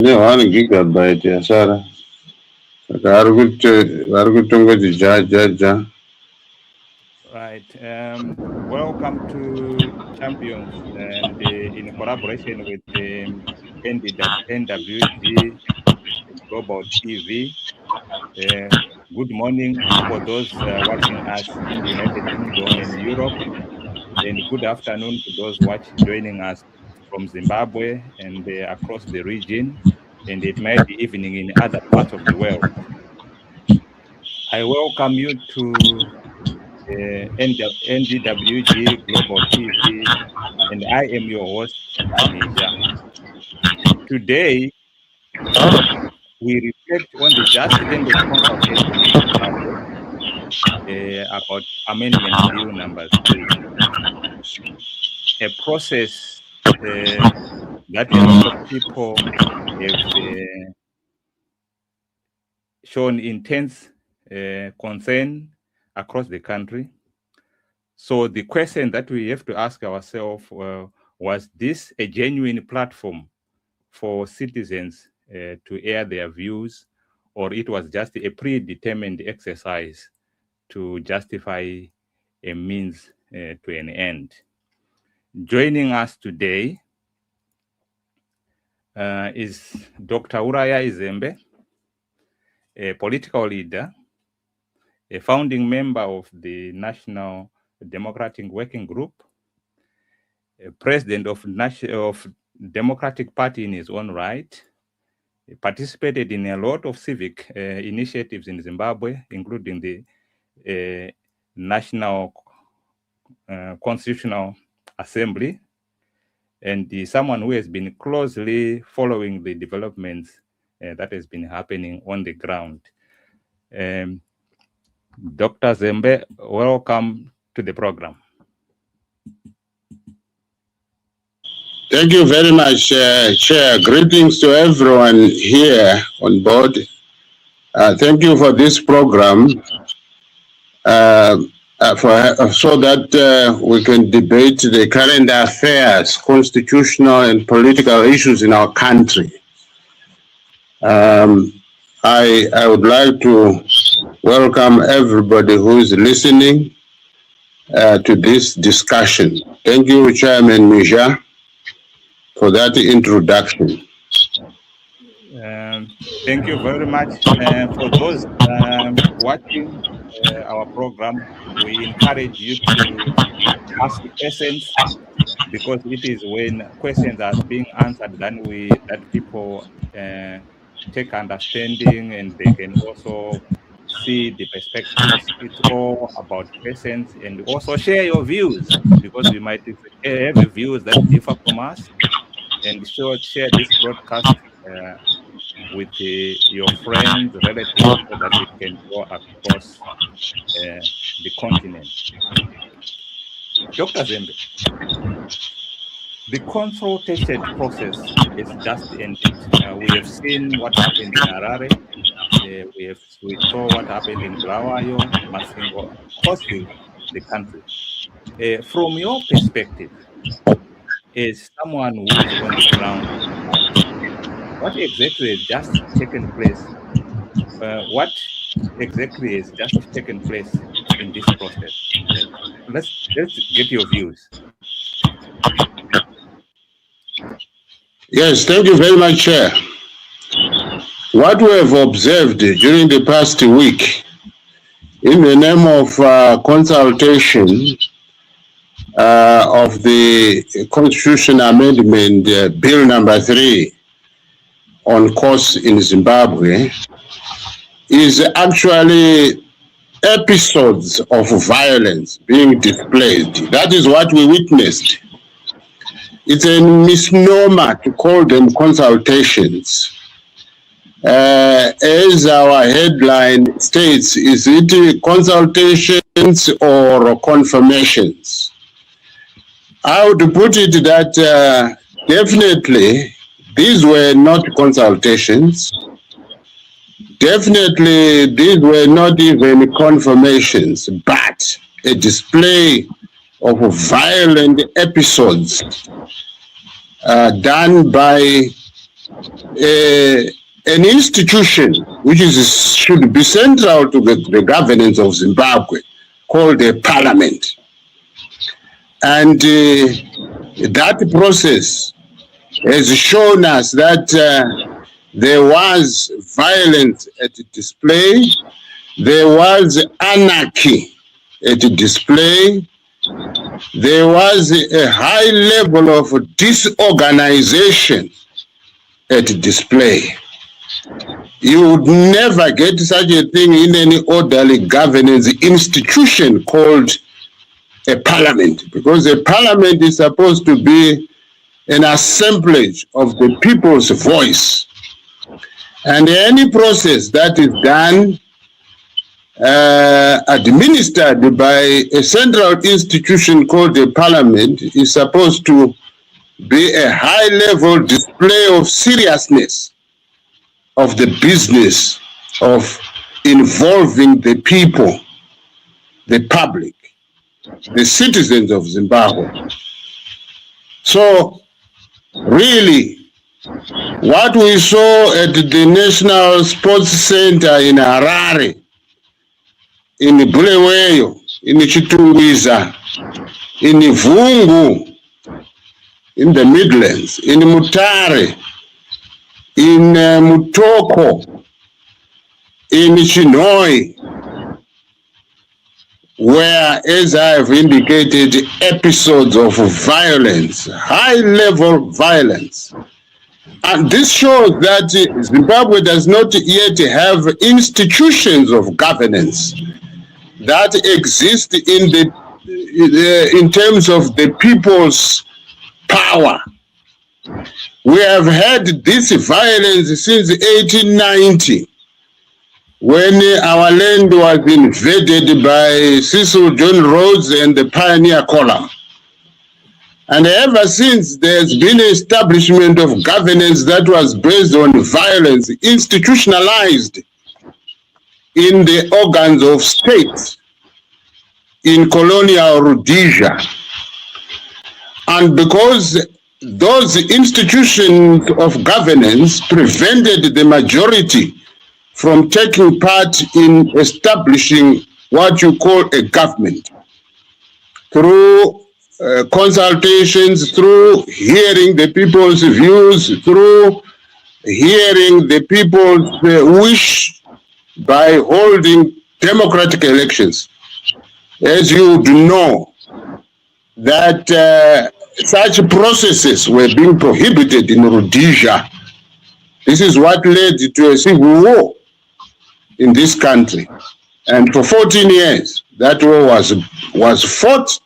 Ne 1 gigabyte ya Sara. Varukutonga ja. Right. Welcome to Champions, and in collaboration with NWG Global TV. Good morning for those watching us in the United Kingdom and Europe, and good afternoon to those joining us from Zimbabwe and across the region, and it may be evening in other parts of the world. I welcome you to NDWG Global TV, and I am your host, Mija. Today, we reflect on the just ended consultation in Zimbabwe about Amendment Bill number 3, a process that a lot of people have shown intense concern across the country. So the question that we have to ask ourselves, was this a genuine platform for citizens to air their views, or it was just a predetermined exercise to justify a means to an end? Joining us today is Dr. Uraya Izembe, a political leader, a founding member of the National Democratic Working Group, a president of Democratic Party in his own right. He participated in a lot of civic initiatives in Zimbabwe, including the National Constitutional Assembly, and someone who has been closely following the developments that has been happening on the ground. Dr. Zembe, welcome to the program. Thank you very much, Chair. Greetings to everyone here on board. Thank you for this program, so that we can debate the current affairs, constitutional and political issues in our country. I would like to welcome everybody who is listening to this discussion. Thank you, Chairman Mija, for that introduction. Thank you very much. For those watching our program, we encourage you to ask questions, because it is when questions are being answered that people take understanding, and they can also see the perspectives. It's all about questions, and also share your views, because you might have views that differ from us, and share this broadcast with your friends, relatives, so that it can go across the continent. Dr. Zembe, the consultation process is just ended. We have seen what happened in Harare. We saw what happened in Bulawayo, Masingo, across the country. From your perspective, as someone who is on the ground, what exactly has just taken place? What exactly has just taken place in this process? Let's get your views. Yes, thank you very much, Chair. What we have observed during the past week, in the name of consultation of the Constitution Amendment Bill number 3 on course in Zimbabwe, is actually episodes of violence being displayed. That is what we witnessed. It's a misnomer to call them consultations. As our headline states, is it consultations or confirmations? I would put it that definitely these were not consultations. Definitely these were not even confirmations, but a display of violent episodes done by an institution which should be central to the governance of Zimbabwe, called a parliament. And that process has shown us that there was violence at display, there was anarchy at display, there was a high level of disorganization at display. You would never get such a thing in any orderly governance institution called a parliament, because a parliament is supposed to be an assemblage of the people's voice. And any process that is done, administered by a central institution called the parliament, is supposed to be a high-level display of seriousness of the business of involving the people, the public, the citizens of Zimbabwe. So, really, what we saw at the National Sports Center in Harare, in Bulawayo, in Chitungwiza, in Vungu, in the Midlands, in Mutare, in Mutoko, in Chinhoyi, where, as I have indicated, episodes of violence, high-level violence. And this shows that Zimbabwe does not yet have institutions of governance that exist in terms of the people's power. We have had this violence since 1890, when our land was invaded by Cecil John Rhodes and the Pioneer Column. And ever since, there's been an establishment of governance that was based on violence, institutionalized in the organs of state in colonial Rhodesia. And because those institutions of governance prevented the majority from taking part in establishing what you call a government, through consultations, through hearing the people's views, through hearing the people's wish, by holding democratic elections. As you do know, that such processes were being prohibited in Rhodesia. This is what led to a civil war in this country. And for 14 years, that war was fought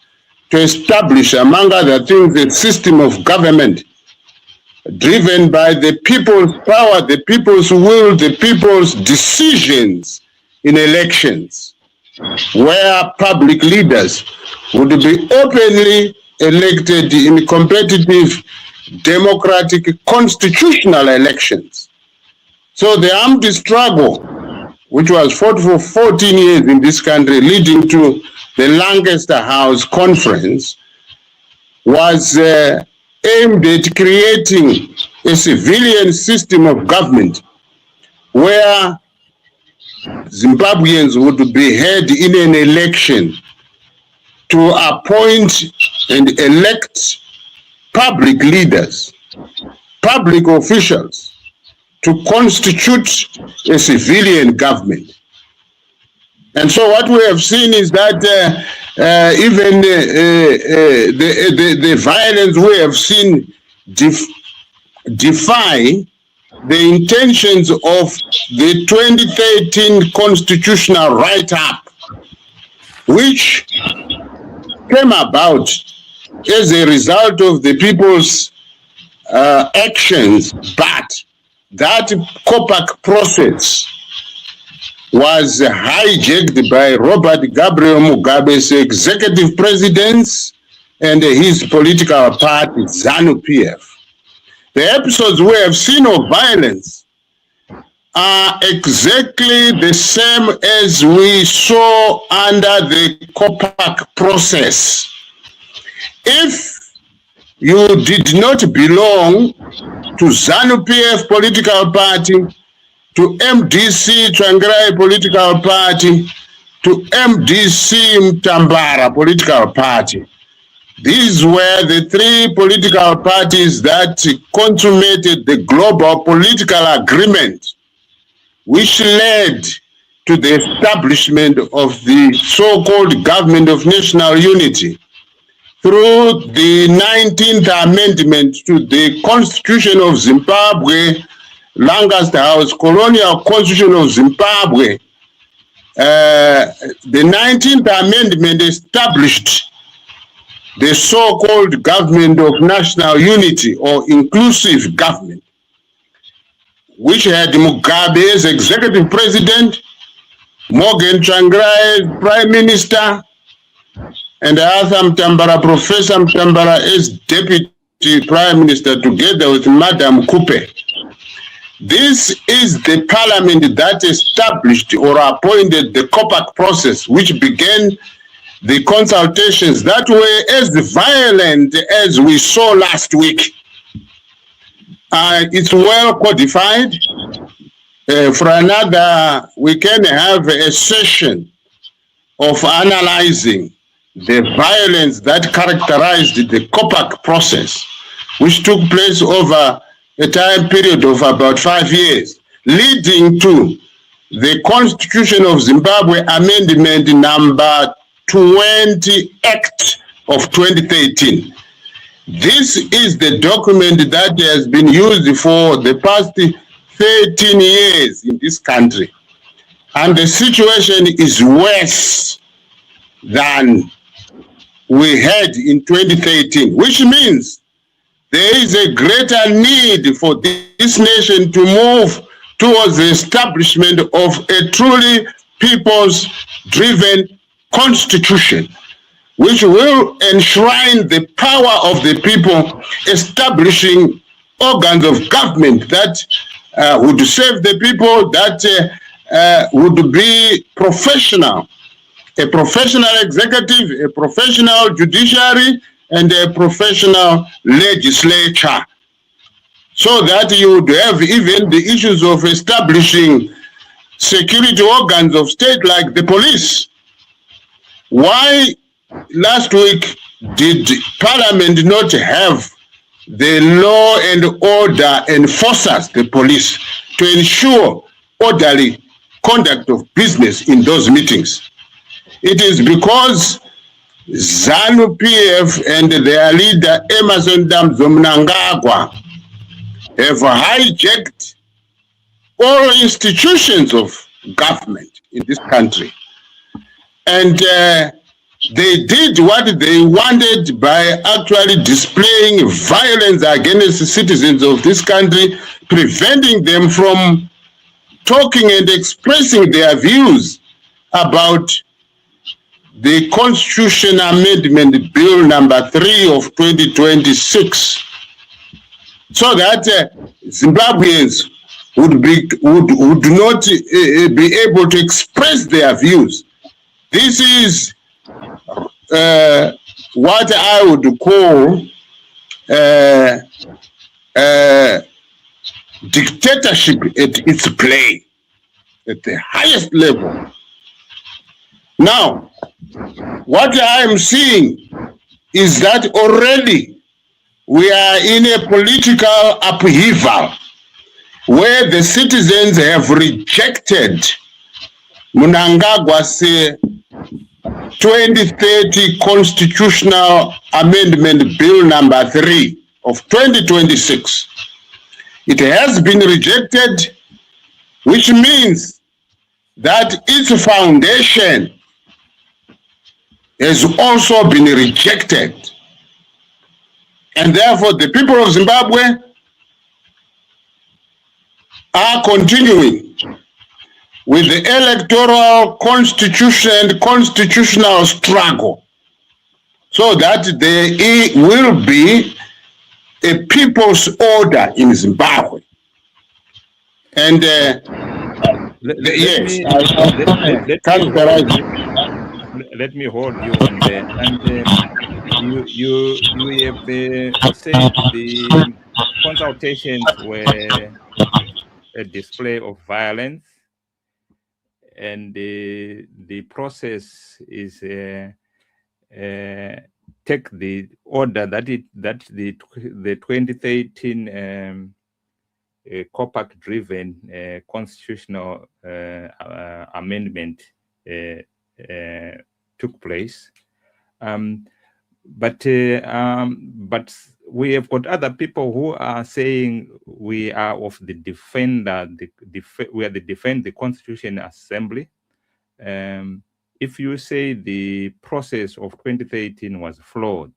to establish, among other things, a system of government driven by the people's power, the people's will, the people's decisions in elections, where public leaders would be openly elected in competitive, democratic, constitutional elections. So the armed struggle, which was fought for 14 years in this country, leading to the Lancaster House Conference, was aimed at creating a civilian system of government where Zimbabweans would be held in an election to appoint and elect public leaders, public officials, to constitute a civilian government. And so what we have seen is that even the violence we have seen defy the intentions of the 2013 constitutional write-up, which came about as a result of the people's actions, but that COPAC process was hijacked by Robert Gabriel Mugabe's executive presidents and his political party, ZANU-PF. The episodes we have seen of violence are exactly the same as we saw under the COPAC process. If you did not belong to ZANU-PF political party, to MDC Tsvangirai political party, to MDC Mtambara political party. These were the three political parties that consummated the global political agreement, which led to the establishment of the so-called Government of National Unity through the 19th Amendment to the Constitution of Zimbabwe, Lancaster House Colonial Constitution of Zimbabwe. The 19th Amendment established the so-called Government of National Unity or Inclusive Government, which had Mugabe as Executive President, Morgan Tsvangirai Prime Minister, and Arthur Mtambara, Professor Mtambara as Deputy Prime Minister, together with Madam Kupe. This is the parliament that established or appointed the COPAC process, which began the consultations that were as violent as we saw last week. It's well codified. For another, we can have a session of analyzing the violence that characterized the COPAC process, which took place over a time period of about 5 years, leading to the Constitution of Zimbabwe Amendment number 20 Act of 2013. This is the document that has been used for the past 13 years in this country. And the situation is worse than we had in 2013, which means there is a greater need for this nation to move towards the establishment of a truly people's-driven constitution, which will enshrine the power of the people, establishing organs of government that would serve the people, that would be professional, a professional executive, a professional judiciary, and a professional legislature, so that you would have even the issues of establishing security organs of state like the police. Why last week did Parliament not have the law and order enforcers, the police, to ensure orderly conduct of business in those meetings? It is because ZANU-PF and their leader Emmerson Damzo Mnangagwa have hijacked all institutions of government in this country. And they did what they wanted by actually displaying violence against the citizens of this country, preventing them from talking and expressing their views about the Constitution Amendment Bill number 3 of 2026, so that Zimbabweans would not be able to express their views. This is what I would call dictatorship at its play, at the highest level. Now, what I am seeing is that already we are in a political upheaval where the citizens have rejected Mnangagwa's 2030 Constitutional Amendment Bill number 3 of 2026. It has been rejected, which means that its foundation has also been rejected. And therefore, the people of Zimbabwe are continuing with the electoral constitution and constitutional struggle, so that there will be a people's order in Zimbabwe. And let me hold you on there. And you have said consultations were a display of violence, and the process is take the order that the 2013 COPAC-driven constitutional amendment took place. But we have got other people who are saying we are of the defender, we are the defend the Constitution Assembly. If you say the process of 2013 was flawed,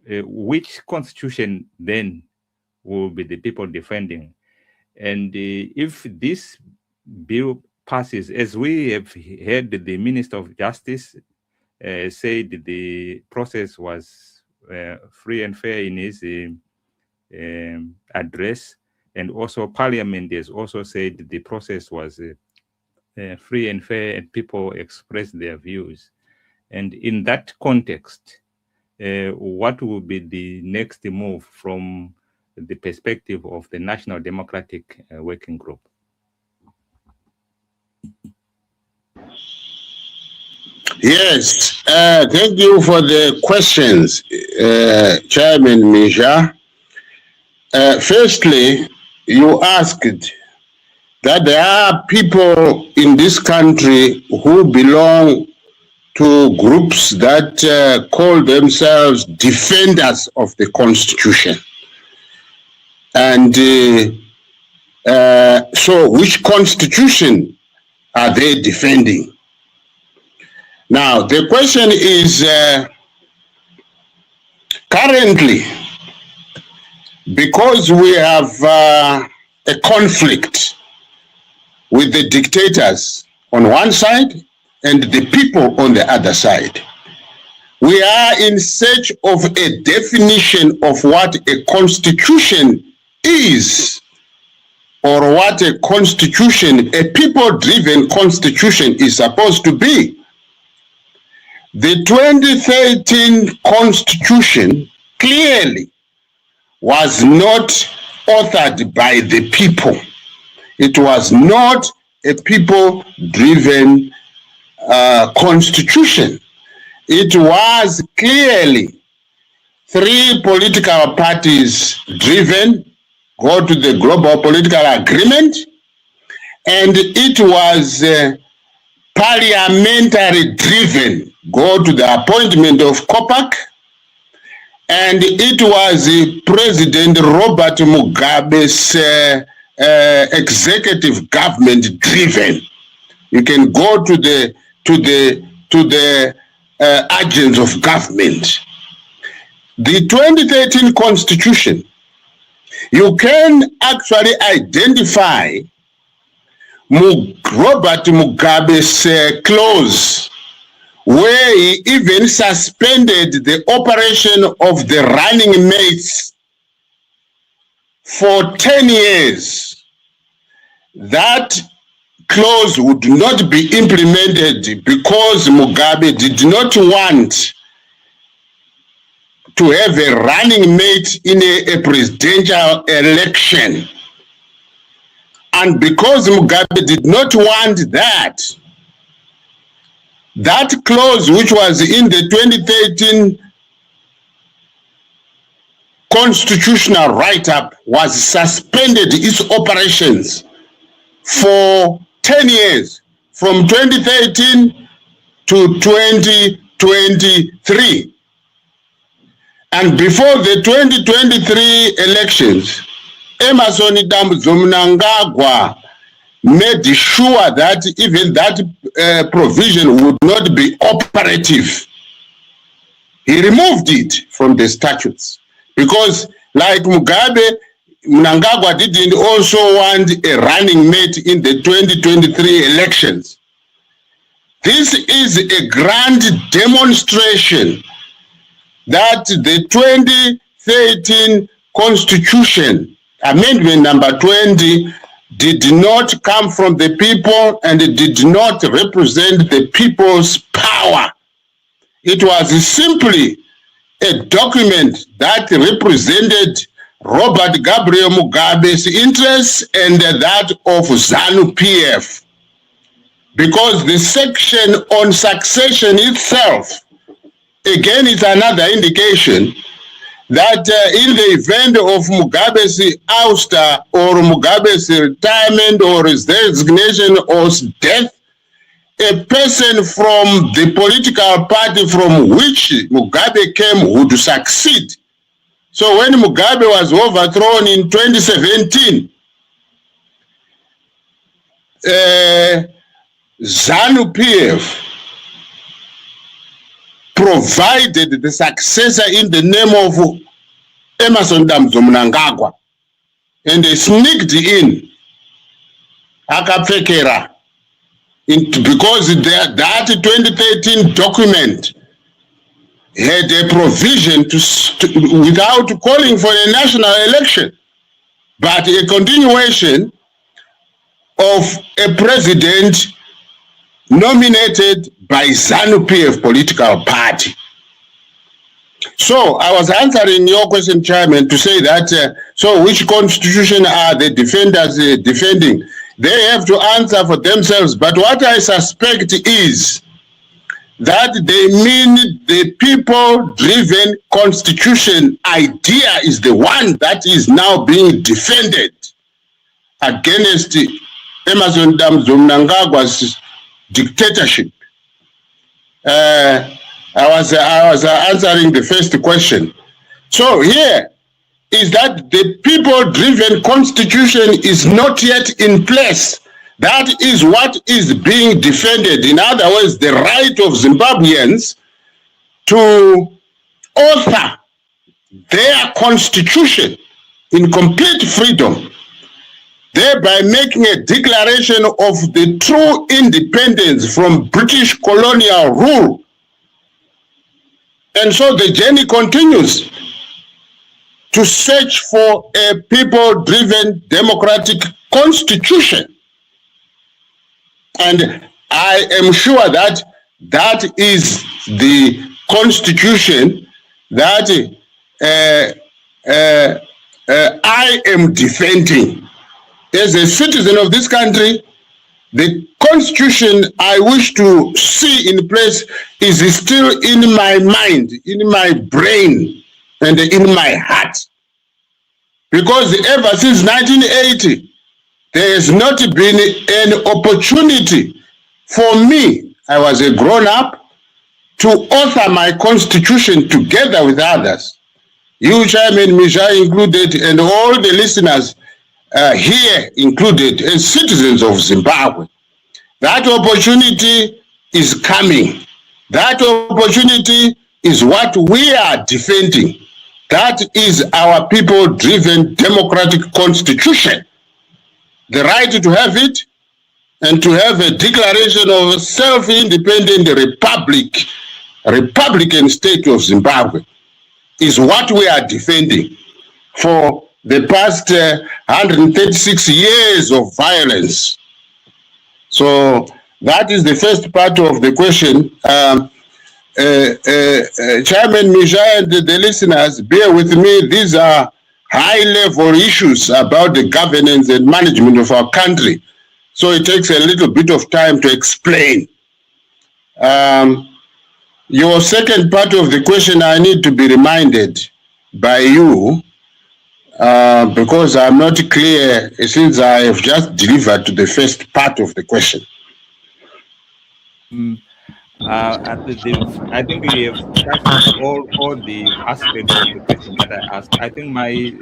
which constitution then will be the people defending? And if this bill passes, as we have heard the Minister of Justice said the process was free and fair in his address, and also Parliament has also said the process was free and fair and people expressed their views. And in that context, what will be the next move from the perspective of the National Democratic Working Group? Yes, thank you for the questions, Chairman Misha. Firstly, you asked that there are people in this country who belong to groups that call themselves defenders of the Constitution. And so which Constitution are they defending? Now, the question is, currently, because we have a conflict with the dictators on one side and the people on the other side, we are in search of a definition of what a constitution is, or what a constitution, a people-driven constitution is supposed to be. The 2013 Constitution clearly was not authored by the people. It was not a people-driven constitution. It was clearly three political parties driven, go to the global political agreement, and it was parliamentary driven, go to the appointment of COPAC, and it was President Robert Mugabe's executive government driven. You can go to the agents of government. The 2013 Constitution, you can actually identify Robert Mugabe's clause where he even suspended the operation of the running mates for 10 years. That clause would not be implemented because Mugabe did not want to have a running mate in a presidential election. And because Mugabe did not want that, that clause which was in the 2013 constitutional write-up was suspended its operations for 10 years, from 2013 to 2023. And before the 2023 elections, Emerson Mnangagwa made sure that even that provision would not be operative. He removed it from the statutes because, like Mugabe, Mnangagwa didn't also want a running mate in the 2023 elections. This is a grand demonstration that the 2013 Constitution, Amendment number 20, did not come from the people and it did not represent the people's power. It was simply a document that represented Robert Gabriel Mugabe's interests and that of ZANU-PF, because the section on succession itself, again, is another indication that in the event of Mugabe's ouster or Mugabe's retirement or his designation or his death, a person from the political party from which Mugabe came would succeed. So when Mugabe was overthrown in 2017, ZANU-PF provided the successor in the name of Emerson Damzo Mnangagwa, and they sneaked in akapfekera because that 2013 document had a provision to without calling for a national election, but a continuation of a president nominated by ZANU-PF political party. So I was answering your question, Chairman, to say that, so which constitution are the defenders defending? They have to answer for themselves. But what I suspect is that they mean the people-driven constitution idea is the one that is now being defended against Emerson Damzo Mnangagwa's dictatorship. I was answering the first question. So here is that the people-driven constitution is not yet in place. That is what is being defended. In other words, the right of Zimbabweans to author their constitution in complete freedom, thereby making a declaration of the true independence from British colonial rule. And so the journey continues to search for a people-driven democratic constitution. And I am sure that that is the constitution that I am defending. As a citizen of this country, the constitution I wish to see in place is still in my mind, in my brain, and in my heart. Because ever since 1980, there has not been an opportunity for me, I was a grown-up, to author my constitution together with others. You, Chairman Misha included, and all the listeners here included, as citizens of Zimbabwe. That opportunity is coming. That opportunity is what we are defending. That is our people-driven democratic constitution. The right to have it and to have a declaration of a self-independent Republican state of Zimbabwe is what we are defending for the past 136 years of violence. So that is the first part of the question. Chairman Misha and the listeners, bear with me. These are high-level issues about the governance and management of our country. So it takes a little bit of time to explain. Your second part of the question, I need to be reminded by you because I'm not clear since I have just delivered to the first part of the question. I think we have touched all the aspects of the question that I asked. I think my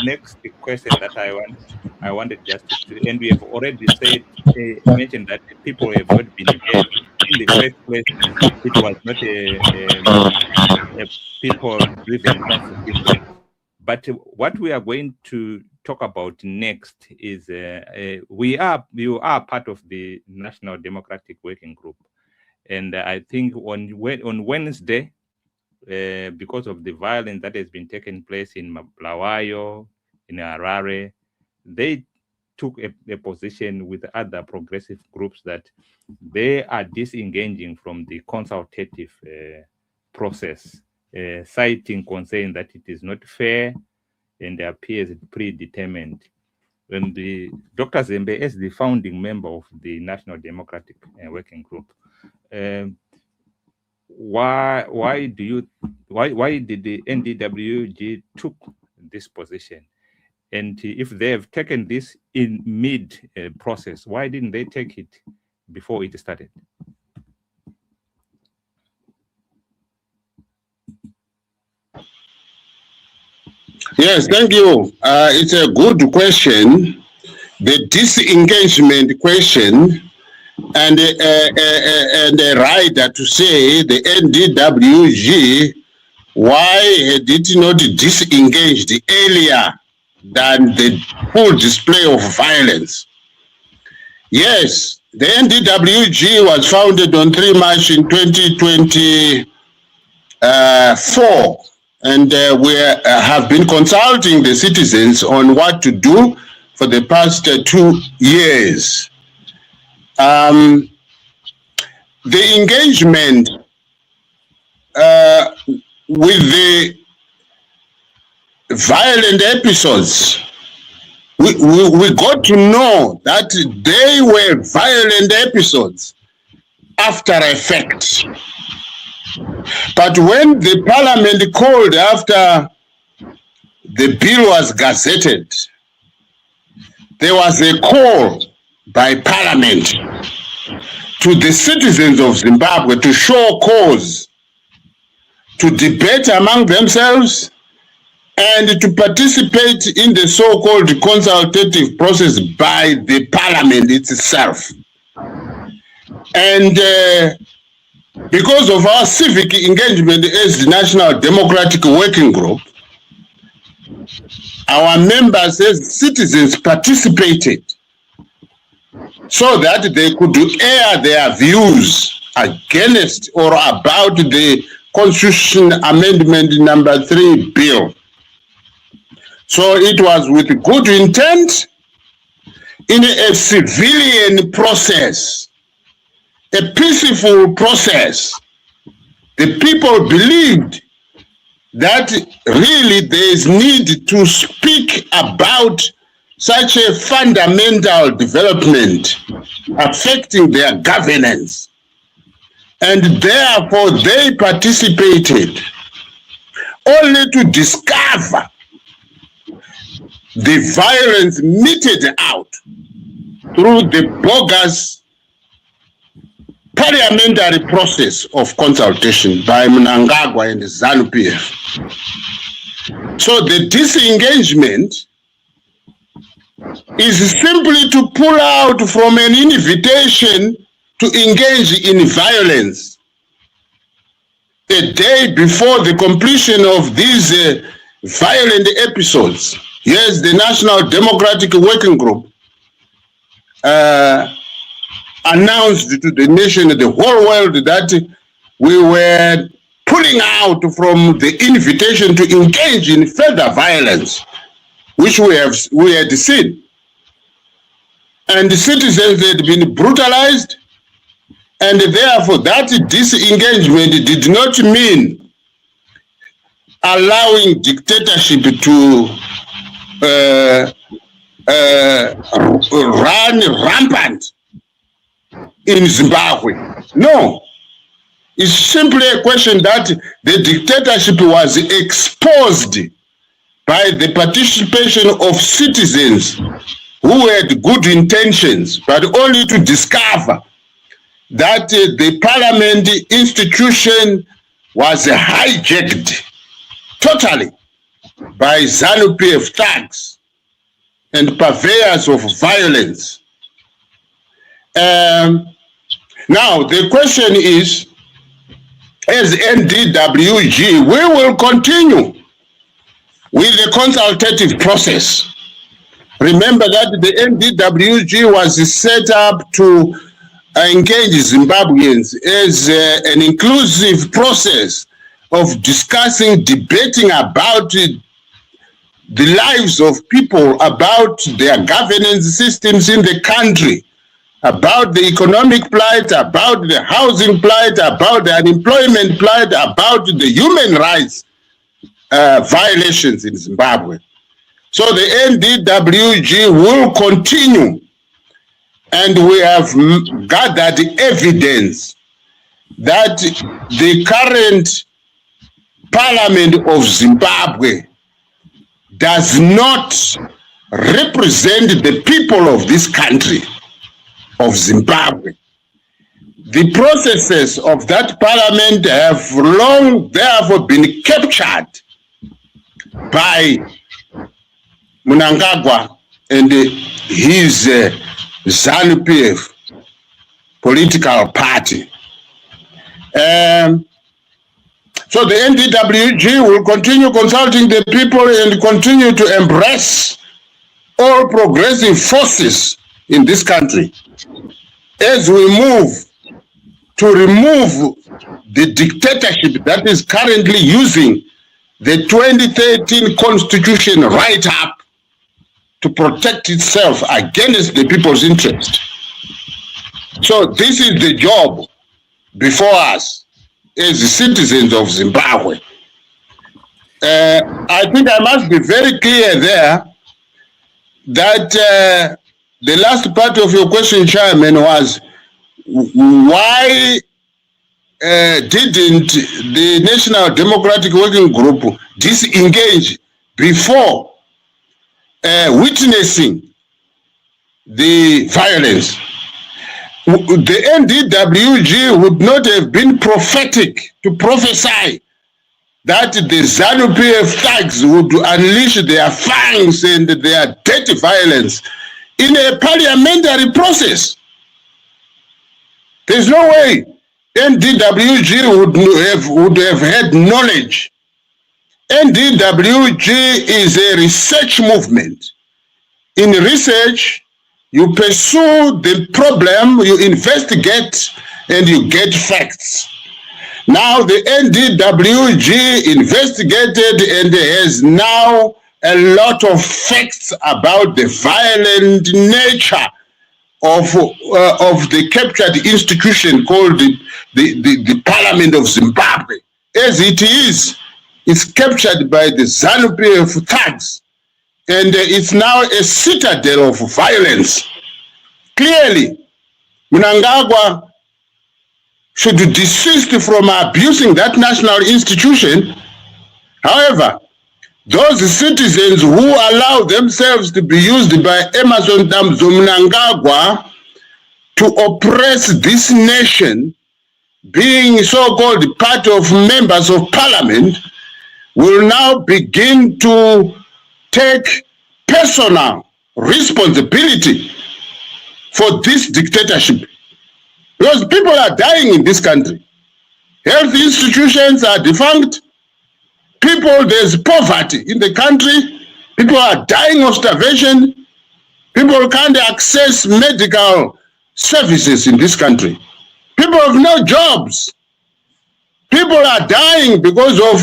next question that I wanted just to, and we have already mentioned that people have not been engaged. In the first place, it was not a people-driven constitution. But what we are going to talk about next is you are part of the National Democratic Working Group. And I think on Wednesday, because of the violence that has been taking place in Bulawayo, in Harare, they took a position with other progressive groups that they are disengaging from the consultative process, citing concern that it is not fair and appears predetermined. And Dr. Zembe, as the founding member of the National Democratic Working Group, why did the NDWG took this position? And if they have taken this in mid process, why didn't they take it before it started? Yes, thank you. It's a good question. The disengagement question, and a rider to say the NDWG, why had it not disengaged earlier than the full display of violence? Yes, the NDWG was founded on 3 March in 2024, and we have been consulting the citizens on what to do for the past 2 years. The engagement with the violent episodes, we got to know that they were violent episodes after effect. But when the parliament called after the bill was gazetted, there was a call by parliament to the citizens of Zimbabwe to show cause, to debate among themselves, and to participate in the so-called consultative process by the parliament itself. And because of our civic engagement as the National Democratic Working Group, our members as citizens participated so that they could air their views against or about the Constitution Amendment number 3 bill. So it was with good intent in a civilian process, a peaceful process. The people believed that really there is need to speak about such a fundamental development affecting their governance. And therefore they participated only to discover the violence meted out through the bogus parliamentary process of consultation by Mnangagwa and ZANU-PF. So the disengagement is simply to pull out from an invitation to engage in violence a day before the completion of these violent episodes. Yes, the National Democratic Working Group announced to the nation, the whole world, that we were pulling out from the invitation to engage in further violence, which we had seen. And the citizens had been brutalized, and therefore that disengagement did not mean allowing dictatorship to run rampant in Zimbabwe. No. It's simply a question that the dictatorship was exposed by the participation of citizens who had good intentions, but only to discover that the parliament institution was hijacked totally by ZANU-PF thugs and purveyors of violence. Now, the question is, as NDWG, we will continue with the consultative process. Remember that the NDWG was set up to engage Zimbabweans as an inclusive process of discussing, debating about the lives of people, about their governance systems in the country, about the economic plight, about the housing plight, about the unemployment plight, about the human rights violations in Zimbabwe. So the NDWG will continue, and we have gathered evidence that the current Parliament of Zimbabwe does not represent the people of this country, of Zimbabwe. The processes of that parliament have long therefore been captured by Mnangagwa and his ZANU-PF political party. So the NDWG will continue consulting the people and continue to embrace all progressive forces in this country as we move to remove the dictatorship that is currently using the 2013 Constitution right up to protect itself against the people's interest. So this is the job before us as citizens of Zimbabwe. I think I must be very clear there that the last part of your question, Chairman, was why didn't the National Democratic Working Group disengage before witnessing the violence? The NDWG would not have been prophetic to prophesy that the ZANU-PF thugs would unleash their fangs and their dirty violence in a parliamentary process. There's no way NDWG would have had knowledge. NDWG is a research movement. In research, you pursue the problem, you investigate, and you get facts. Now the NDWG investigated and has now a lot of facts about the violent nature of the captured institution called the Parliament of Zimbabwe. As it is, it's captured by the ZANU-PF thugs, and it's now a citadel of violence. Clearly, Mnangagwa should desist from abusing that national institution. However, those citizens who allow themselves to be used by Emmerson Damzo Mnangagwa to oppress this nation, being so-called part of members of parliament, will now begin to take personal responsibility for this dictatorship. Because people are dying in this country. Health institutions are defunct. There's poverty in the country. People are dying of starvation. People can't access medical services in this country. People have no jobs. People are dying because of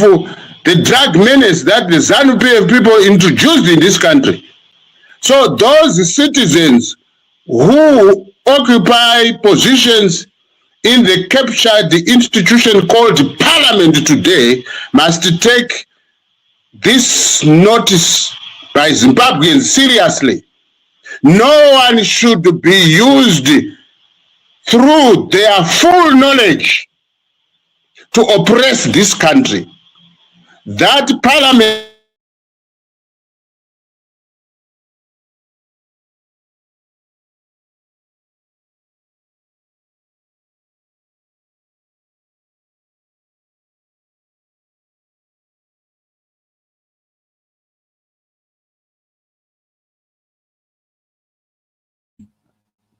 the drug menace that the ZANU-PF people introduced in this country. So those citizens who occupy positions in the captured institution called Parliament today must take this notice by Zimbabweans seriously. No one should be used through their full knowledge to oppress this country. That Parliament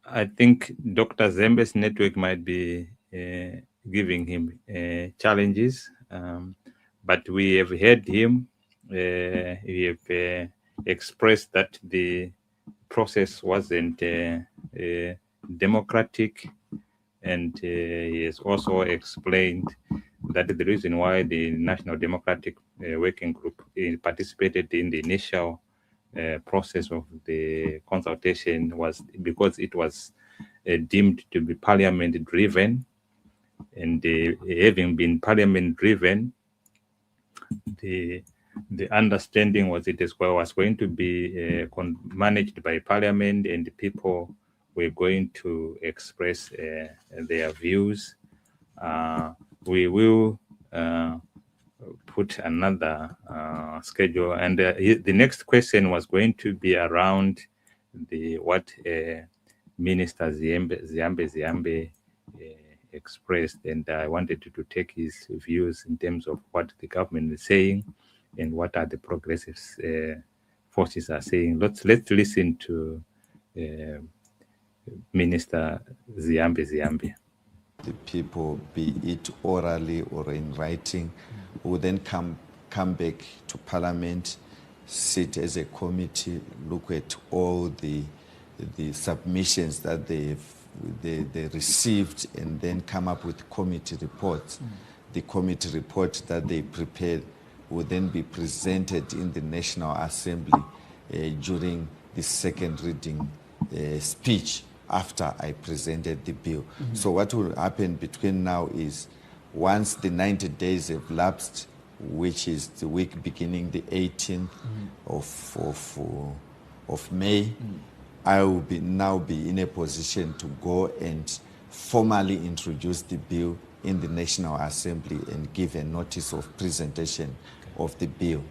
I think Dr. Zembe's network might be giving him challenges, but we have heard him. He have expressed that the process wasn't democratic, and he has also explained that the reason why the National Democratic Working Group participated in the initial process of the consultation was because it was deemed to be parliament driven, and having been parliament driven, the the understanding was was going to be managed by Parliament, and the people were going to express their views. We will put another schedule, and the next question was going to be around what Minister Ziambe expressed, and I wanted to take his views in terms of what the government is saying and what are the progressive forces are saying. Let's listen to Minister Ziambe. The people, be it orally or in writing, will then come back to Parliament, sit as a committee, look at all the submissions that they received, and then come up with committee reports. The committee report that they prepared will then be presented in the National Assembly during the second reading speech after I presented the bill. So what will happen between now is, once the 90 days have lapsed, which is the week beginning the 18th of May, I will now be in a position to go and formally introduce the bill in the National Assembly and give a notice of presentation of the bill.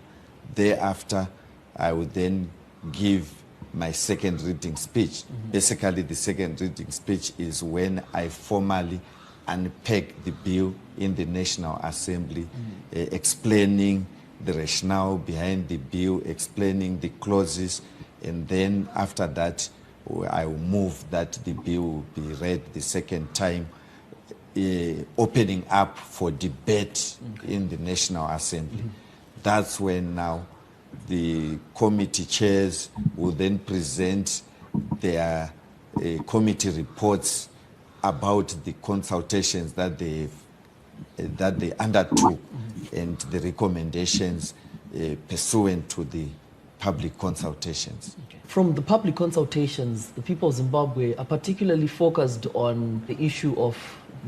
Thereafter, I will then give my second reading speech. Basically, the second reading speech is when I formally unpack the bill in the National Assembly, explaining the rationale behind the bill, explaining the clauses, and then after that, I will move that the bill will be read the second time, opening up for debate in the National Assembly. That's when now the committee chairs will then present their committee reports about the consultations that they undertook and the recommendations pursuant to the public consultations. From the public consultations, the people of Zimbabwe are particularly focused on the issue of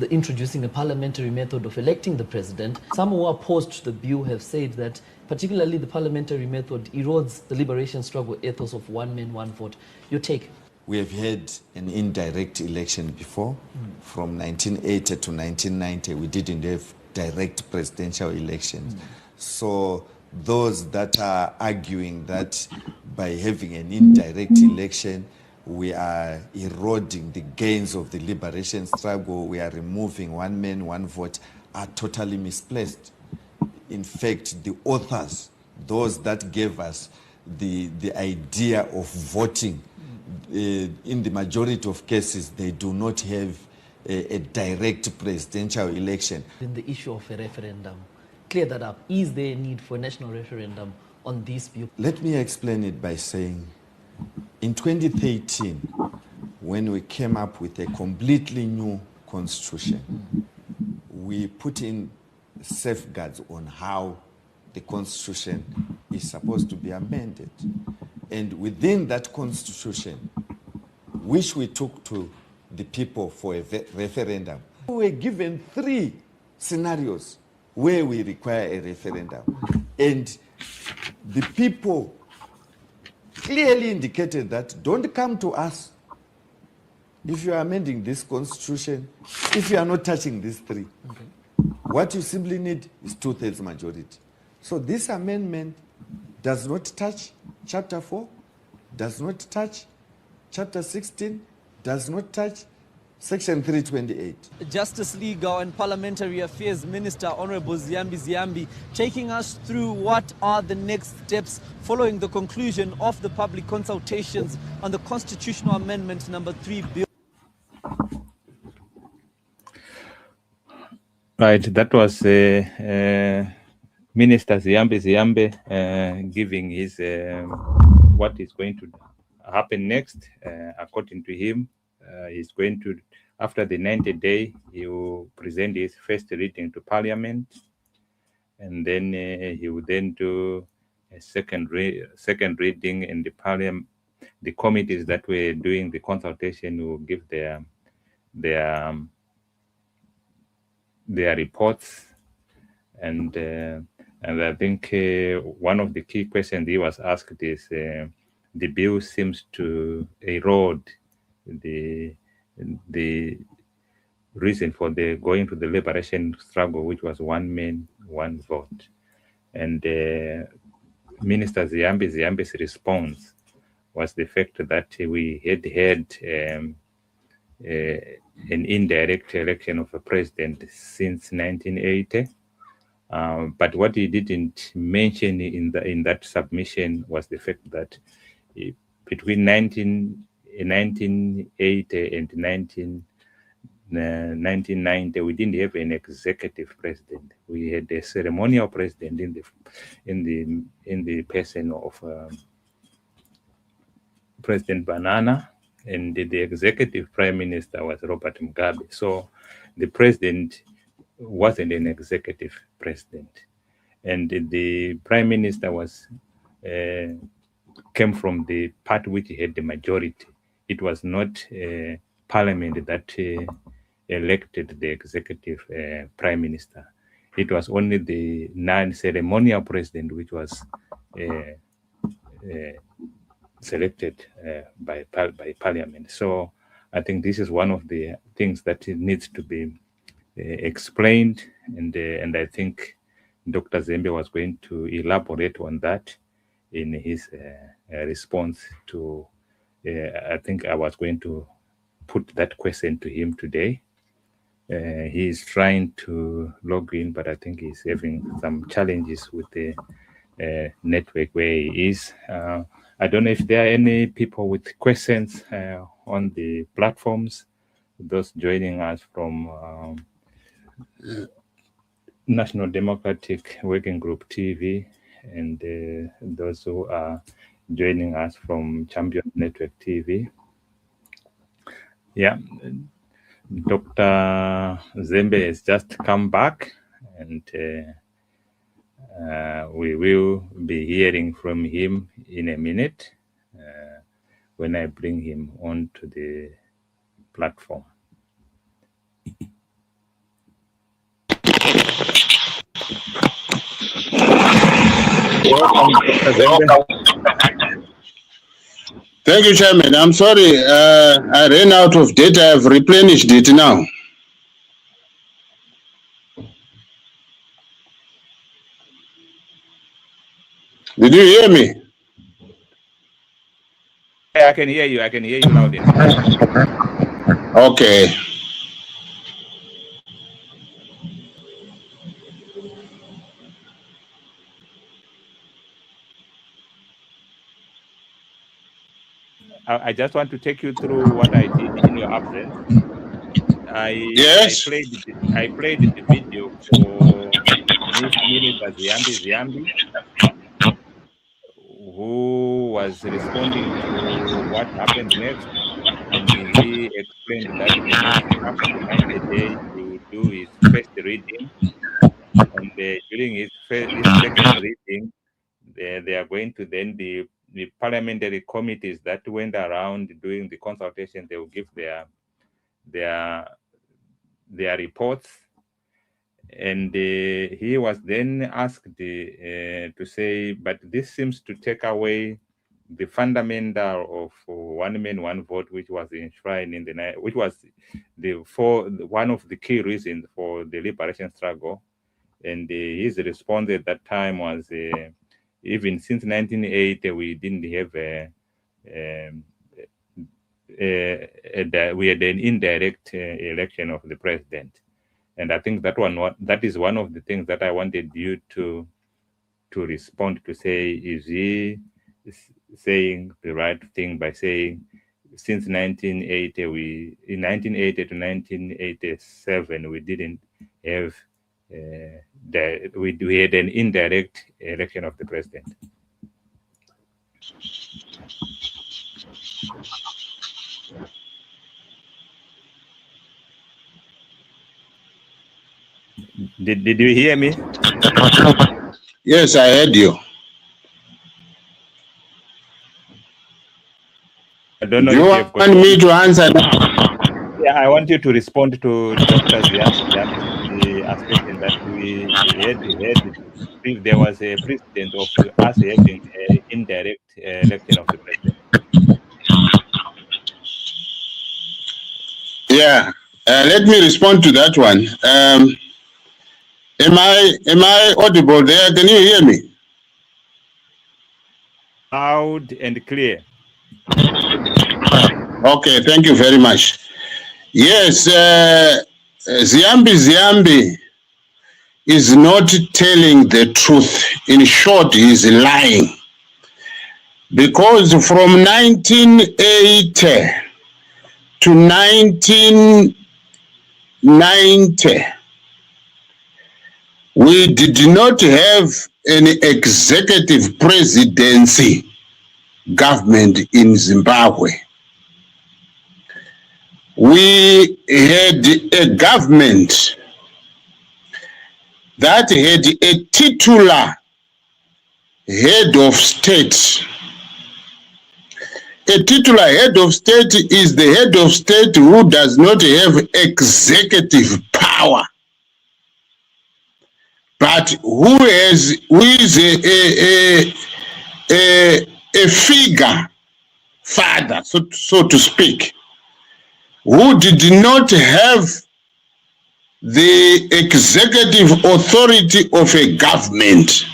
introducing a parliamentary method of electing the president. Some who are opposed to the bill have said that particularly the parliamentary method erodes the liberation struggle ethos of one man, one vote. Your take? We have had an indirect election before. From 1980 to 1990, we didn't have direct presidential elections. So those that are arguing that by having an indirect election, we are eroding the gains of the liberation struggle, we are removing one man, one vote, are totally misplaced. In fact, the authors, those that gave us the idea of voting, in the majority of cases, they do not have a direct presidential election. In the issue of a referendum, clear that up. Is there a need for a national referendum on this bill? Let me explain it by saying, in 2013, when we came up with a completely new constitution, we put in safeguards on how the constitution is supposed to be amended. And within that constitution, which we took to the people for a referendum, we were given 3 scenarios where we require a referendum. And the people clearly indicated that don't come to us if you are amending this constitution, if you are not touching these 3. Okay. What you simply need is 2/3 majority. So this amendment does not touch Chapter 4, does not touch Chapter 16, does not touch Section 328. Justice Legal and Parliamentary Affairs Minister Honorable Ziambe taking us through what are the next steps following the conclusion of the public consultations on the Constitutional Amendment number 3 bill. Right, that was Minister Ziambe giving his what is going to happen next. According to him, he's going to, after the 90 day, he will present his first reading to Parliament, and then he will then do a second reading in the Parliament. The committees that were doing the consultation will give their reports, and And I think one of the key questions he was asked is the bill seems to erode the reason for the going to the liberation struggle, which was one man, one vote. And Minister Ziambi's response was the fact that we had an indirect election of a president since 1980. But what he didn't mention in that submission was the fact that between 1980 and 1990, we didn't have an executive president. We had a ceremonial president in the person of President Banana, and the executive prime minister was Robert Mugabe. So the president wasn't an executive president, and the prime minister came from the party which had the majority. It was not parliament that elected the executive prime minister. It was only the non-ceremonial president which was selected by parliament. So I think this is one of the things that needs to be explained, and I think Dr. Zembe was going to elaborate on that in his response to. I think I was going to put that question to him today. He is trying to log in, but I think he's having some challenges with the network where he is. I don't know if there are any people with questions on the platforms, those joining us from National Democratic Working Group TV, and those who are joining us from Champion Network TV. Yeah, Dr. Zembe has just come back, and we will be hearing from him in a minute when I bring him onto the platform. Thank you, Chairman. I'm sorry, I ran out of data. I've replenished it now. Did you hear me? Yeah, I can hear you. I can hear you loud and clear. Okay. I just want to take you through what I did in your absence. Yes. I played the video for Minister Ziambi, who was responding to what happened next, and he explained that the next after the 90 days he will do his first reading, and during his second reading, they are going to then the parliamentary committees that went around doing the consultation. They will give their reports, and he was then asked to say, but this seems to take away the fundamental of one man, one vote, which was enshrined in which was one of the key reasons for the liberation struggle. And his response at that time was, even since 1980, we didn't have we had an indirect election of the president. And I think that is one of the things that I wanted you to respond to, say, is he saying the right thing by saying since 1980 in 1980 to 1987 we didn't have we had an indirect election of the president. Did you hear me? Yes, I heard you. I don't know if you want me to answer now. Yeah, I want you to respond to Dr. Ziambi's assertion that we had if there was a precedent of us having an indirect election of the president. Yeah, let me respond to that one. Am I audible there? Can you hear me? Loud and clear. Okay, thank you very much. Yes, Ziambi is not telling the truth. In short, he is lying. Because from 1980 to 1990, we did not have an executive presidency government in Zimbabwe. We had a government that had a titular head of state. A titular head of state is the head of state who does not have executive power, but who is a figure, father, so to speak, who did not have the executive authority of a government,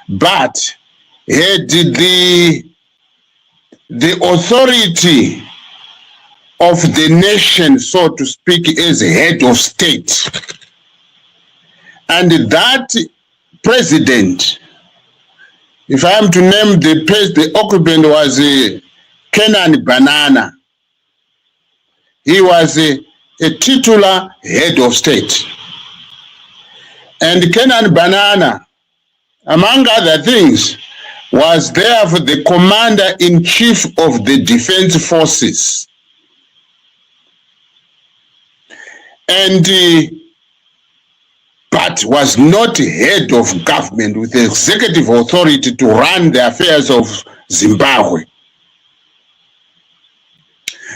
but had the authority of the nation, so to speak, as head of state. And that president, if I am to name the occupant, was Kenan Banana. He was a titular head of state. And Kenan Banana, among other things, was therefore the commander-in-chief of the defense forces. And but was not head of government with executive authority to run the affairs of Zimbabwe.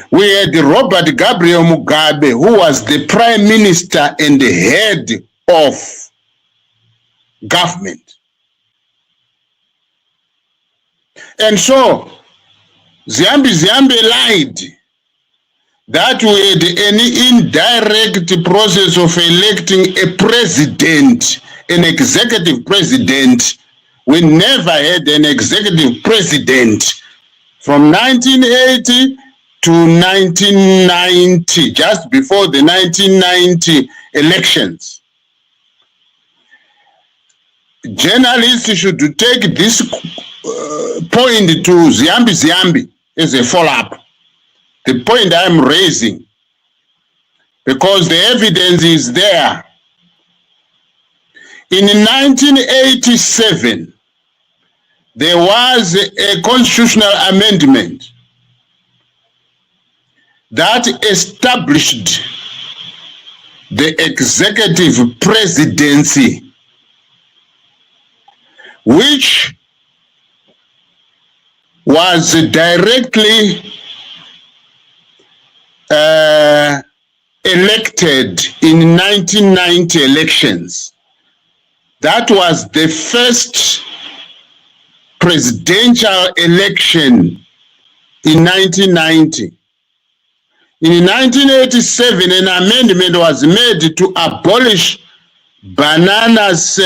We had Robert Gabriel Mugabe, who was the prime minister and the head of government. And so, Ziambi lied that we had any indirect process of electing a president, an executive president. We never had an executive president from 1980 to 1990, just before the 1990 elections. Journalists should take this point to Ziambi as a follow-up. The point I'm raising, because the evidence is there. In 1987, there was a constitutional amendment that established the executive presidency, which was directly elected in 1990 elections. That was the first presidential election in 1990. In 1987, an amendment was made to abolish Banana's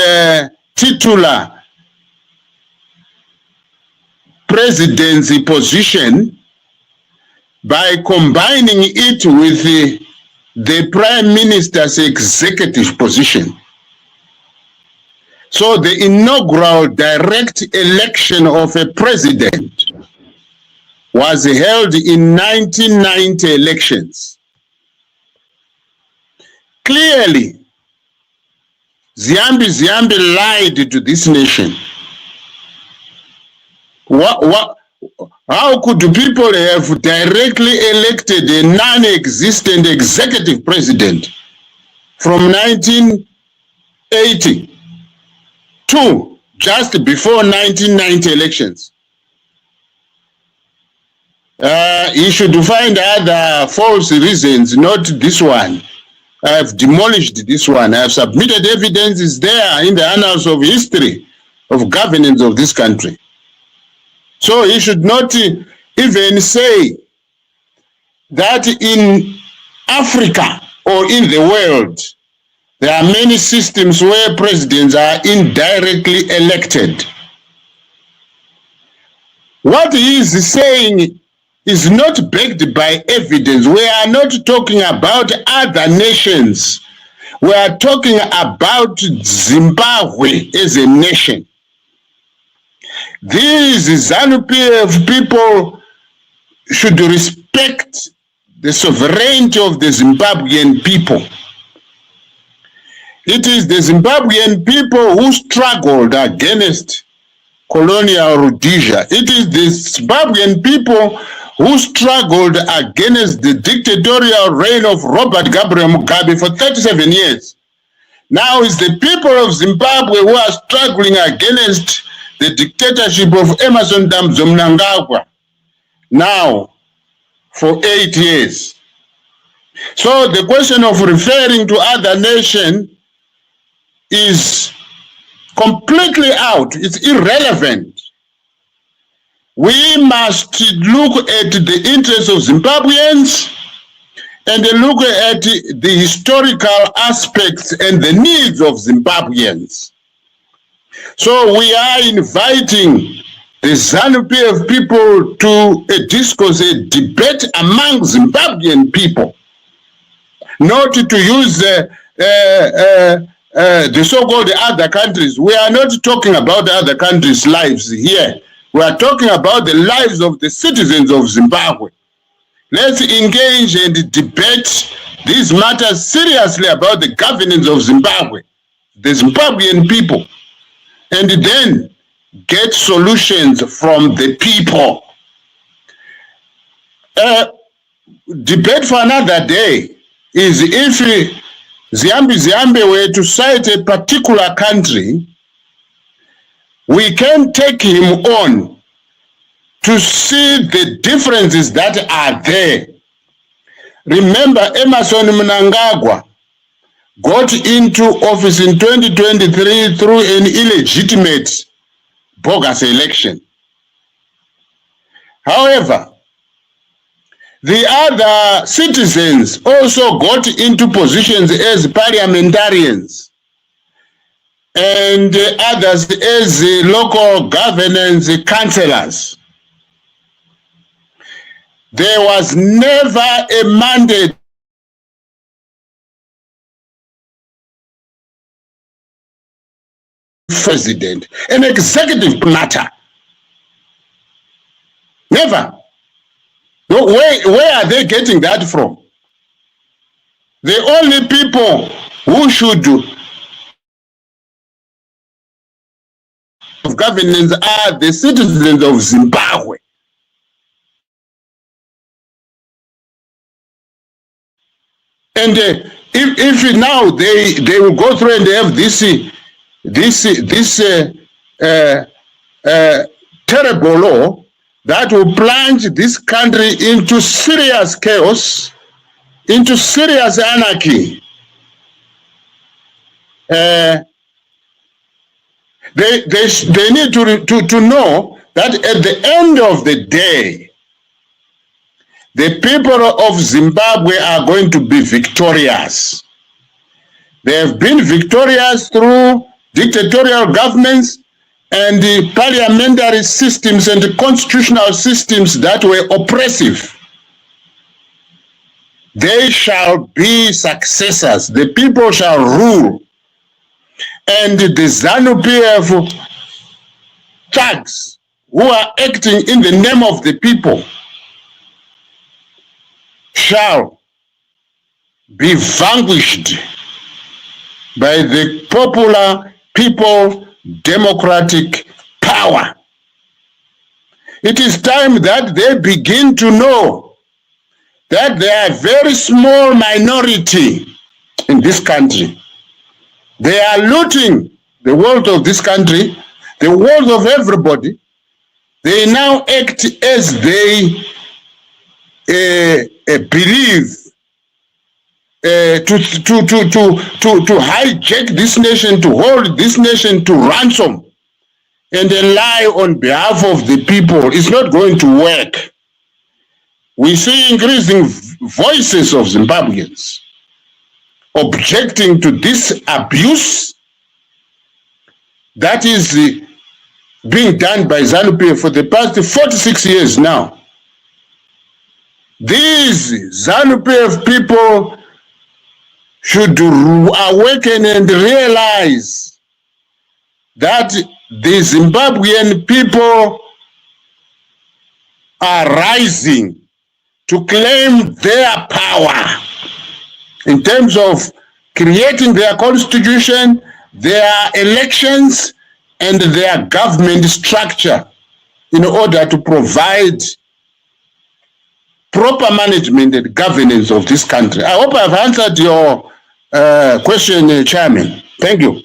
titular presidency position by combining it with the prime minister's executive position. So the inaugural direct election of a president was held in 1990 elections. Clearly, Ziambi lied to this nation. How could people have directly elected a non-existent executive president from 1980 to just before 1990 elections? He should find other false reasons, not this one. I have demolished this one. I have submitted evidence. Is there in the annals of history of governance of this country. So he should not even say that in Africa or in the world, there are many systems where presidents are indirectly elected. What he is saying is not backed by evidence. We are not talking about other nations. We are talking about Zimbabwe as a nation. These ZANU-PF people should respect the sovereignty of the Zimbabwean people. It is the Zimbabwean people who struggled against colonial Rhodesia. It is the Zimbabwean people who struggled against the dictatorial reign of Robert Gabriel Mugabe for 37 years. Now it's the people of Zimbabwe who are struggling against the dictatorship of Emerson Mnangagwa now for 8 years. So the question of referring to other nations is completely out. It's irrelevant. We must look at the interests of Zimbabweans and look at the historical aspects and the needs of Zimbabweans. So we are inviting the ZANU-PF people to a discourse, a debate among Zimbabwean people, not to use the so-called other countries. We are not talking about other countries' lives here. We are talking about the lives of the citizens of Zimbabwe. Let's engage and debate these matters seriously about the governance of Zimbabwe, the Zimbabwean people, and then get solutions from the people. Debate for another day is if Ziambi were to cite a particular country, we can take him on to see the differences that are there. Remember, Emerson Mnangagwa got into office in 2023 through an illegitimate bogus election. However, the other citizens also got into positions as parliamentarians and others as local governance councillors. There was never a mandate president, an executive matter. Never. Where are they getting that from? The only people who should of governance are the citizens of Zimbabwe. And if now they will go through and they have this terrible law that will plunge this country into serious chaos, into serious anarchy. They need to know that at the end of the day, the people of Zimbabwe are going to be victorious. They have been victorious through dictatorial governments and the parliamentary systems and the constitutional systems that were oppressive. They shall be successors. The people shall rule. And the ZANU-PF thugs who are acting in the name of the people shall be vanquished by the popular people democratic power. It is time that they begin to know that they are a very small minority in this country. They are looting the wealth of this country, the wealth of everybody. They now act as they believe hijack this nation, to hold this nation to ransom and lie on behalf of the people is not going to work. We see increasing voices of Zimbabweans objecting to this abuse that is being done by ZANU-PF for the past 46 years now. These ZANU-PF people should awaken and realize that the Zimbabwean people are rising to claim their power in terms of creating their constitution, their elections, and their government structure in order to provide proper management and governance of this country. I hope I've answered your question, Chairman. Thank you.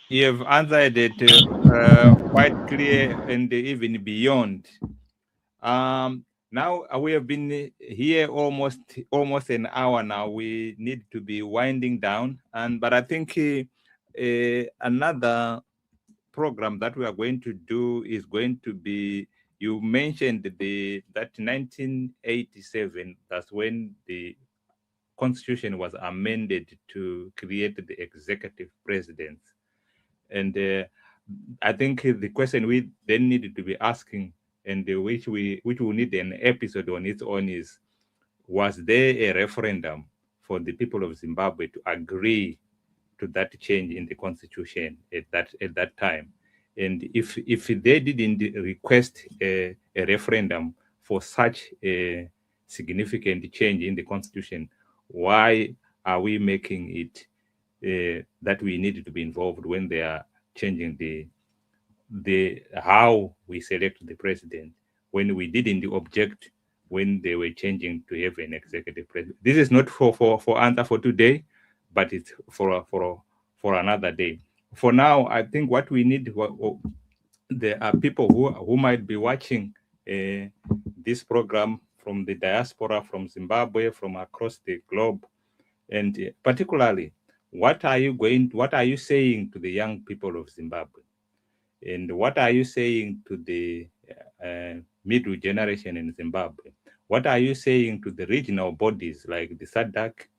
You have answered it quite clear and even beyond. Now we have been here almost an hour now. We need to be winding down, but I think another program that we are going to do is going to be. You mentioned that 1987. That's when the Constitution was amended to create the executive president, and I think the question we then needed to be asking, and which we need an episode on its own, is: was there a referendum for the people of Zimbabwe to agree to that change in the constitution at that time? And if they didn't request a referendum for such a significant change in the constitution, why are we making it that we need to be involved when they are changing the how we select the president, when we didn't object when they were changing to have an executive president? This is not for answer for today, but it's for another day. For now, I think what we need, there are people who might be watching this program from the diaspora, from Zimbabwe, from across the globe, and particularly, what are you saying to the young people of Zimbabwe? And what are you saying to the middle generation in Zimbabwe? What are you saying to the regional bodies like the SADC,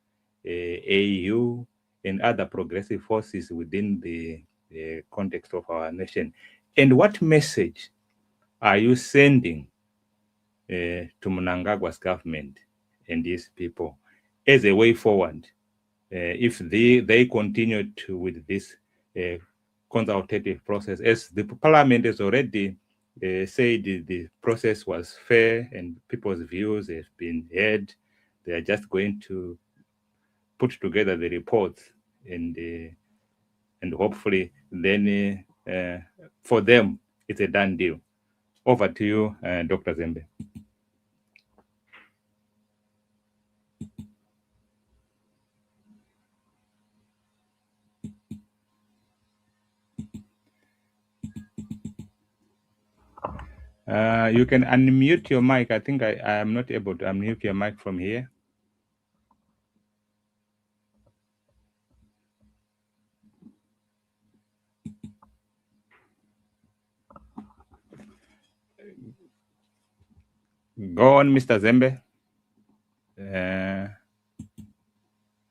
AU, and other progressive forces within the context of our nation? And what message are you sending to Mnangagwa's government and these people as a way forward? If they continue with this consultative process, as the parliament has already said, the process was fair and people's views have been heard, they are just going to put together the reports and hopefully then for them it's a done deal. Over to you, Dr. Zembe. You can unmute your mic. I think I am not able to unmute your mic from here. Go on, Mr. Zembe.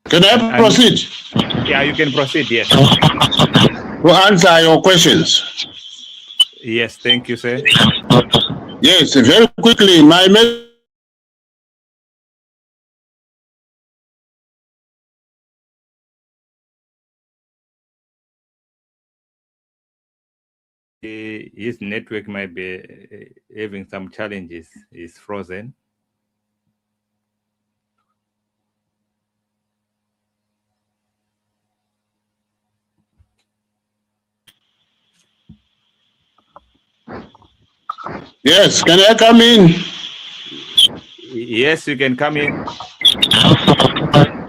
Can I proceed? Yeah, you can proceed, yes. To answer your questions. Yes, thank you, sir. Yes, very quickly, my message his network might be having some challenges. It's frozen. Yes, can I come in? Yes, you can come in.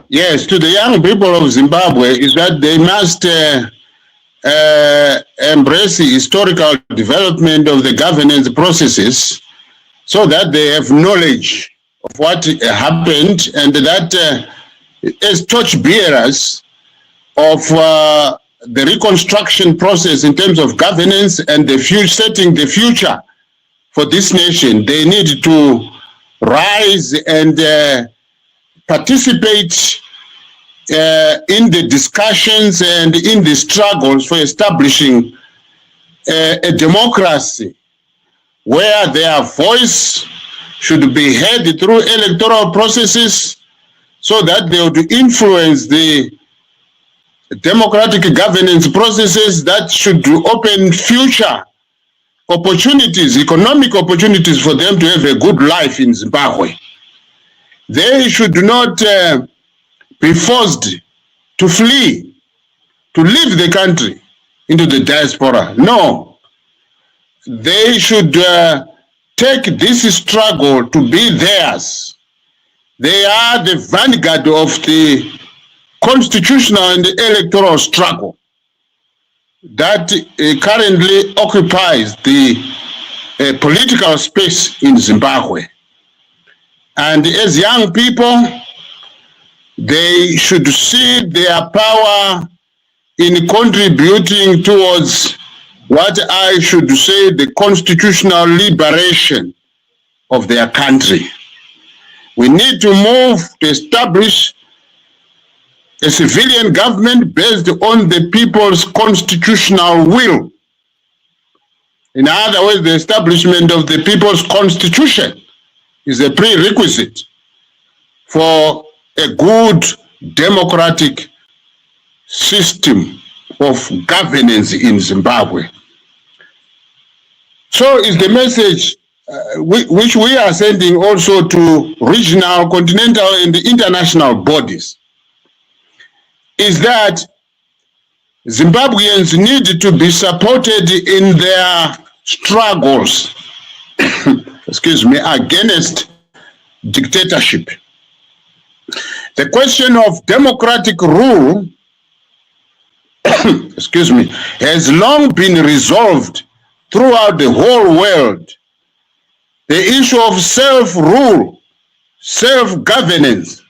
Yes, to the young people of Zimbabwe is that they must embrace the historical development of the governance processes so that they have knowledge of what happened, and that as torchbearers of the reconstruction process in terms of governance and the setting the future for this nation, they need to rise and participate in the discussions and in the struggles for establishing a democracy where their voice should be heard through electoral processes so that they would influence the democratic governance processes that should open future opportunities, economic opportunities for them to have a good life in Zimbabwe. They should not be forced to flee, to leave the country into the diaspora. No, they should take this struggle to be theirs. They are the vanguard of the constitutional and electoral struggle that currently occupies the political space in Zimbabwe. And as young people, they should see their power in contributing towards what I should say the constitutional liberation of their country. We need to move to establish a civilian government based on the people's constitutional will. In other words, the establishment of the people's constitution is a prerequisite for a good democratic system of governance in Zimbabwe. So is the message which we are sending also to regional, continental, and international bodies, is that Zimbabweans need to be supported in their struggles excuse me, against dictatorship. The question of democratic rule excuse me, has long been resolved throughout the whole world. The issue of self-rule, self-governance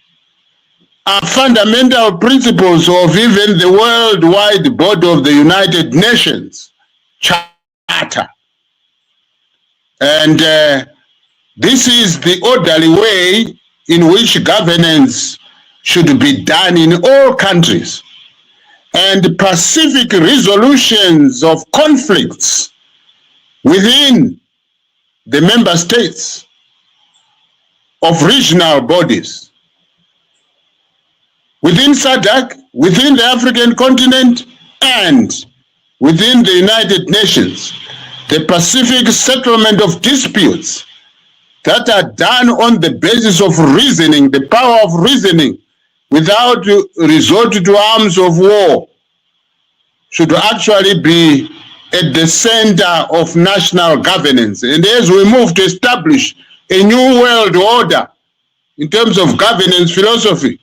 are fundamental principles of even the worldwide body of the United Nations Charter. And this is the orderly way in which governance should be done in all countries. And pacific resolutions of conflicts within the member states of regional bodies, within SADC, within the African continent, and within the United Nations, the pacific settlement of disputes that are done on the basis of reasoning, the power of reasoning, without resort to arms of war, should actually be at the center of national governance. And as we move to establish a new world order in terms of governance philosophy,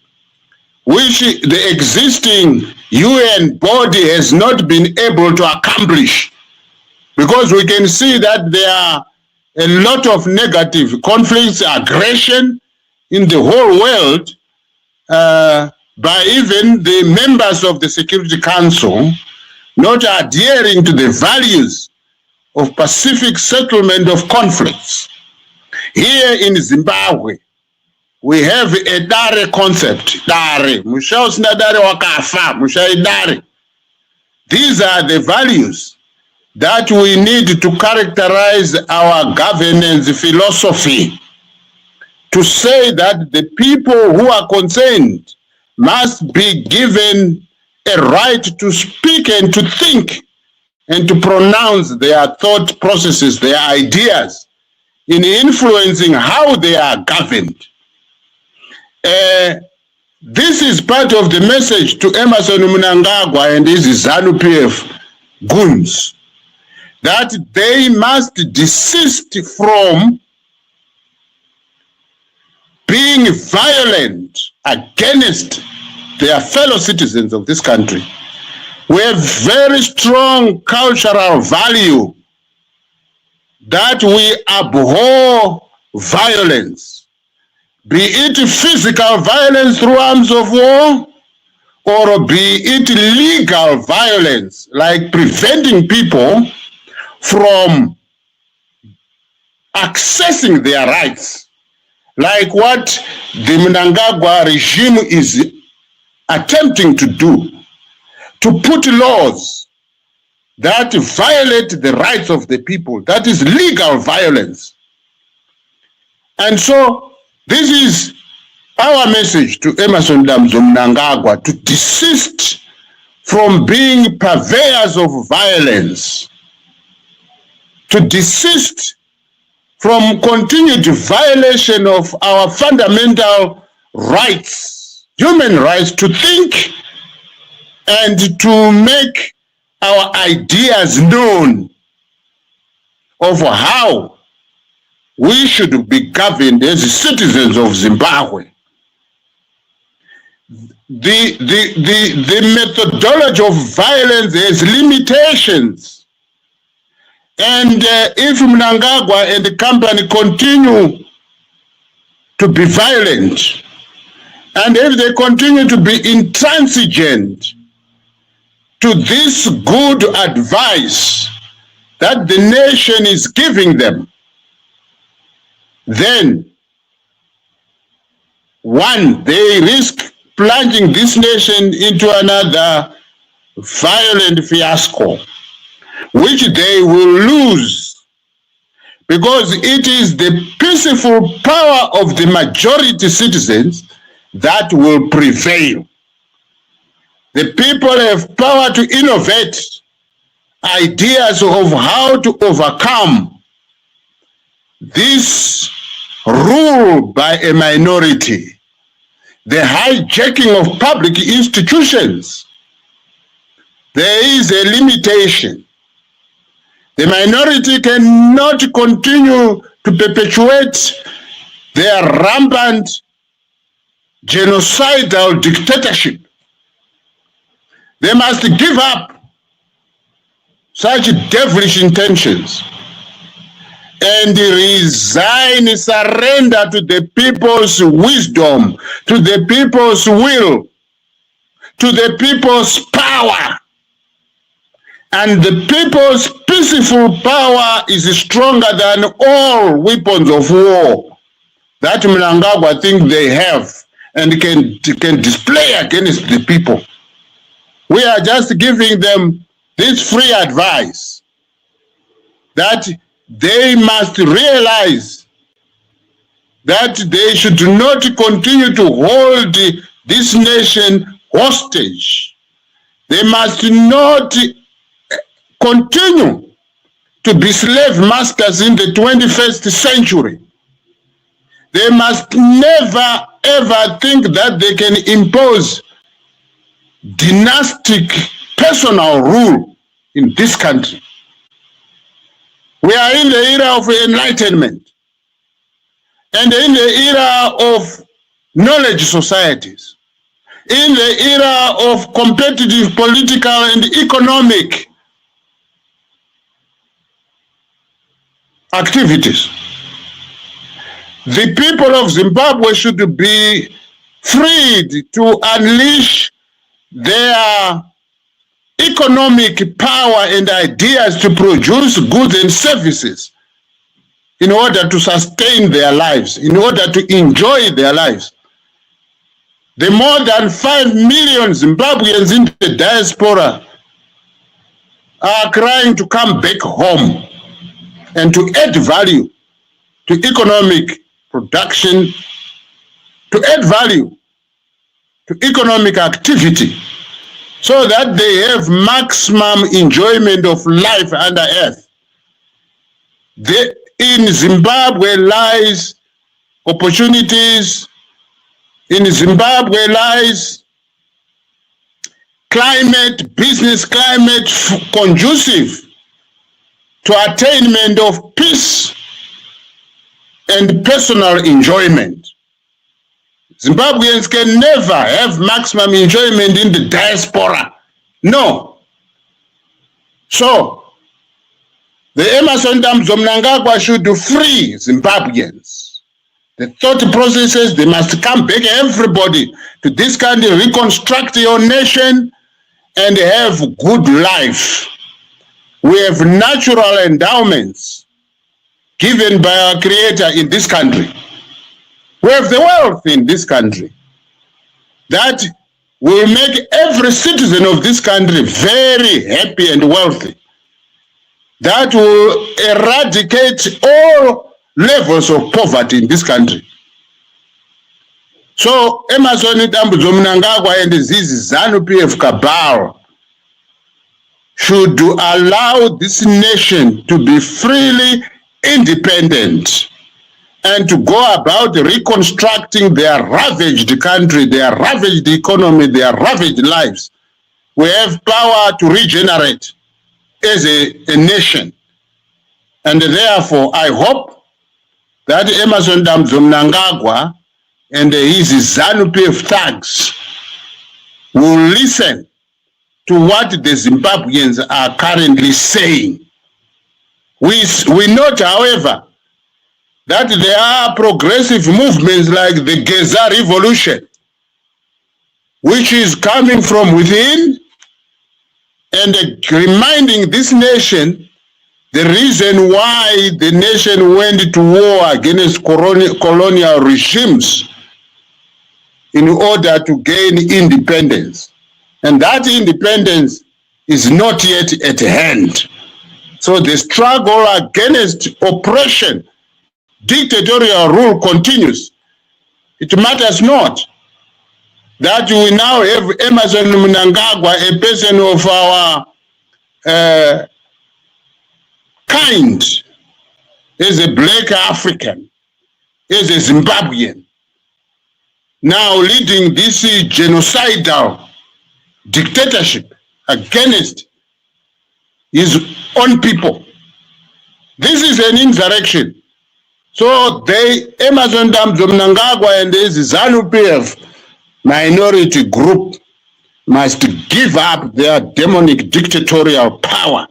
which the existing UN body has not been able to accomplish, because we can see that there are a lot of negative conflicts, aggression in the whole world by even the members of the Security Council not adhering to the values of pacific settlement of conflicts. Here in Zimbabwe, we have a Dare concept. Dare. Mushausina dare wakafa. Mushai dare. These are the values that we need to characterize our governance philosophy, to say that the people who are concerned must be given a right to speak and to think and to pronounce their thought processes, their ideas, in influencing how they are governed. This is part of the message to Emerson Mnangagwa and his ZANU-PF goons, that they must desist from being violent against their fellow citizens of this country. We have very strong cultural value that we abhor violence. be it physical violence through arms of war, or be it legal violence, like preventing people from accessing their rights, like what the Mnangagwa regime is attempting to do, to put laws that violate the rights of the people. That is legal violence. And so this is our message to Emerson Damzo Mnangagwa, to desist from being purveyors of violence, to desist from continued violation of our fundamental rights, human rights, to think and to make our ideas known of how we should be governed as citizens of Zimbabwe. The methodology of violence has limitations. And if Mnangagwa and the company continue to be violent, and if they continue to be intransigent to this good advice that the nation is giving them, then one, they risk plunging this nation into another violent fiasco, which they will lose, because it is the peaceful power of the majority citizens that will prevail. The people have power to innovate ideas of how to overcome this rule by a minority, the hijacking of public institutions. There is a limitation. The minority cannot continue to perpetuate their rampant genocidal dictatorship. They must give up such devilish intentions and resign, surrender to the people's wisdom, to the people's will, to the people's power. And the people's peaceful power is stronger than all weapons of war that Mnangagwa think they have and can display against the people. We are just giving them this free advice that they must realize that they should not continue to hold this nation hostage. They must not continue to be slave masters in the 21st century. They must never ever think that they can impose dynastic personal rule in this country. We are in the era of enlightenment and in the era of knowledge societies, in the era of competitive political and economic activities. The people of Zimbabwe should be freed to unleash their economic power and ideas to produce goods and services in order to sustain their lives, in order to enjoy their lives. The more than 5 million Zimbabweans in the diaspora are crying to come back home and to add value to economic production, to add value to economic activity, so that they have maximum enjoyment of life under earth. In Zimbabwe lies opportunities. In Zimbabwe lies climate, business climate conducive to attainment of peace and personal enjoyment. Zimbabweans can never have maximum enjoyment in the diaspora. No. So, the Emerson Damzo Mnangagwa should free Zimbabweans The thought processes, they must come back, everybody, to this country, reconstruct your nation, and have good life. We have natural endowments given by our Creator in this country. We have the wealth in this country that will make every citizen of this country very happy and wealthy. That will eradicate all levels of poverty in this country. So Emerson Dambudzo Mnangagwa and this ZANU-PF cabal should allow this nation to be freely independent and to go about reconstructing their ravaged country, their ravaged economy, their ravaged lives. We have power to regenerate as a nation. And therefore, I hope that Emerson Dambudzo Mnangagwa and his ZANU-PF thugs will listen to what the Zimbabweans are currently saying. We note, however, that there are progressive movements like the Geza Revolution, which is coming from within and reminding this nation the reason why the nation went to war against colonial regimes in order to gain independence. And that independence is not yet at hand. So the struggle against oppression, dictatorial rule continues. It matters not that we now have Emerson Mnangagwa, a person of our kind, as a black African, as a Zimbabwean, now leading this genocidal dictatorship against his own people. This is an insurrection. So Emerson Dambudzo Mnangagwa and his ZANU-PF minority group must give up their demonic dictatorial power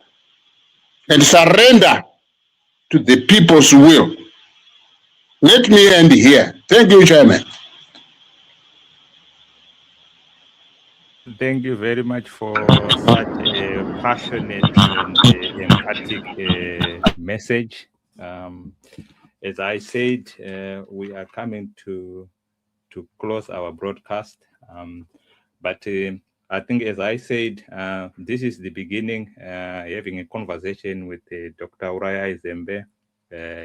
and surrender to the people's will. Let me end here. Thank you, Chairman. Thank you very much for such a passionate and emphatic message. As I said, we are coming to close our broadcast. But I think, as I said, this is the beginning, having a conversation with Dr. Uriah Izembe.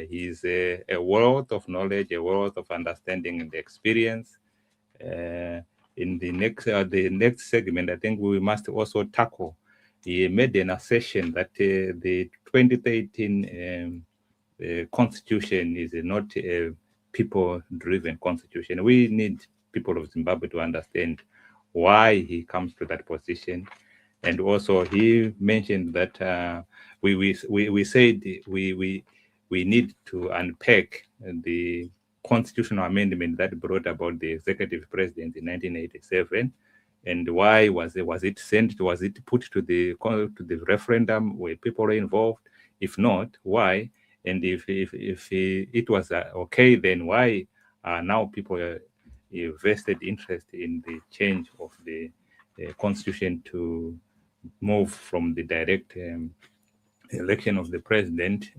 He's a wealth of knowledge, a wealth of understanding and experience. In the next segment, I think we must also tackle. He made an assertion that the 2013 constitution is not a people-driven constitution. We need people of Zimbabwe to understand why he comes to that position. And also, he mentioned that we said we need to unpack the constitutional amendment that brought about the executive president in 1987, and why was it sent? Was it put to the referendum where people are involved? If not, why? And if it was okay, then why are now people vested interest in the change of the constitution to move from the direct election of the president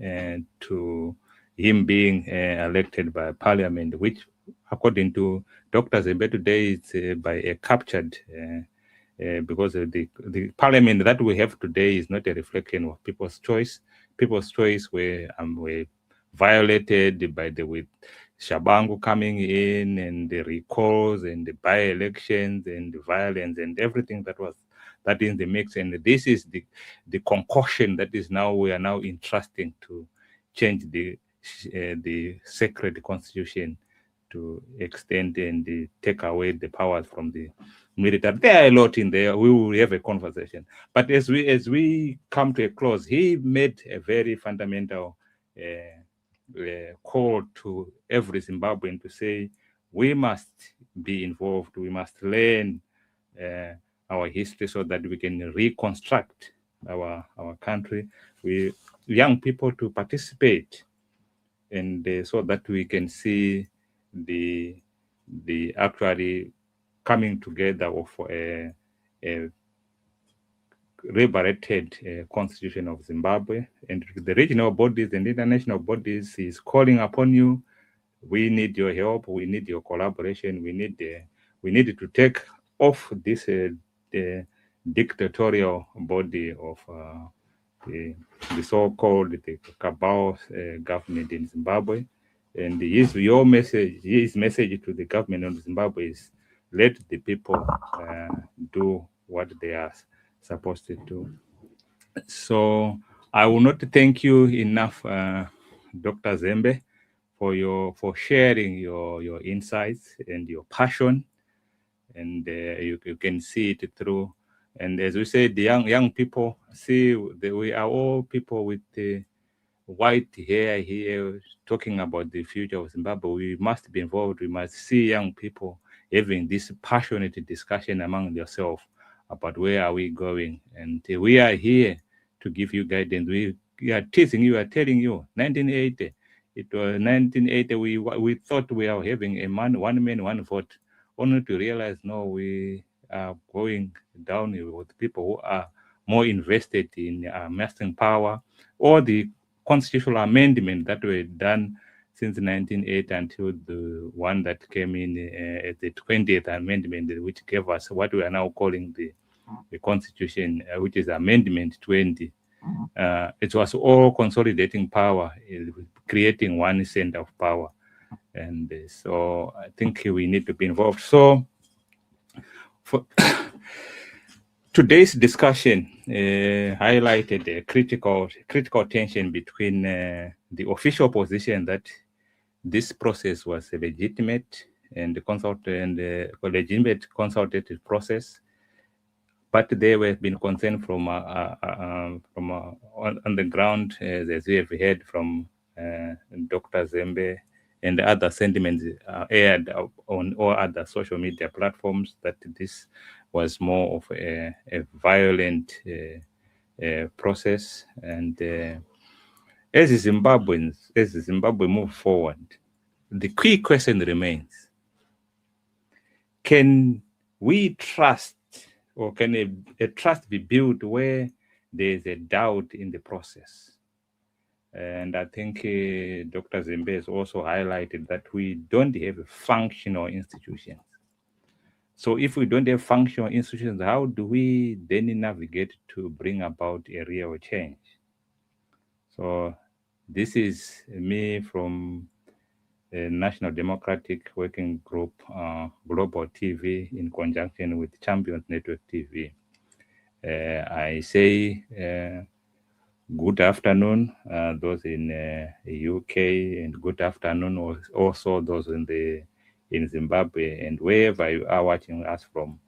to him being elected by parliament, which, according to Dr. Zembe today, is by a captured, because the parliament that we have today is not a reflection of people's choice. People's choice were violated by with Shabangu coming in and the recalls and the by-elections and the violence and everything that in the mix. And this is the concoction that is now we are now entrusting to change the sacred constitution to extend and take away the powers from the military. There are a lot in there. We will have a conversation. But as we come to a close, he made a very fundamental call to every Zimbabwean to say, we must be involved. We must learn our history so that we can reconstruct our country. Young people to participate, and so that we can see the actually coming together of a liberated constitution of Zimbabwe, and the regional bodies and international bodies is calling upon you. We need your help. We need your collaboration. We need to take off this the dictatorial body of the so-called the cabal government in Zimbabwe. And his message to the government of Zimbabwe is let the people do what they are supposed to do. So I will not thank you enough, Dr. Zembe, for sharing your insights and your passion, and you can see it through. And as we said, the young people see we are all people with white hair here talking about the future of Zimbabwe. We must be involved. We must see young people having this passionate discussion among themselves about where are we going. And we are here to give you guidance. We are teasing you, are telling you, 1980. It was 1980, we thought we are having a one man, one vote, only to realize, no, we are going down with people who are more invested in amassing power, or the constitutional amendment that were done since 1980 until the one that came in at the 20th amendment, which gave us what we are now calling the Constitution, which is Amendment 20. It was all consolidating power, creating one center of power. And so I think we need to be involved. So for today's discussion highlighted a critical tension between the official position that this process was a legitimate and legitimate consultative process, but there were been concern from on the ground, as we have heard from Dr. Zembe, and other sentiments aired on all other social media platforms, that this was more of a violent process. And as Zimbabwe move forward, the key question remains: can we trust, or can a trust be built where there is a doubt in the process? And I think Dr. Zembe has also highlighted that we don't have functional institutions. So if we don't have functional institutions, how do we then navigate to bring about a real change? So this is me from the National Democratic Working Group, Global TV, in conjunction with Champions Network TV. I say good afternoon, those in UK, and good afternoon also those in Zimbabwe, and wherever you are watching us from.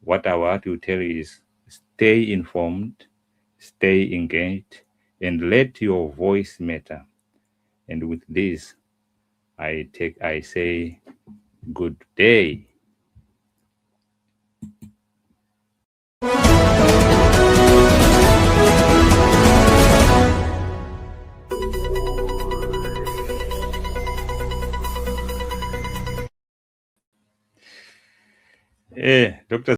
What I want to tell you is stay informed, stay engaged, and let your voice matter. And with this, I say good day. Dr.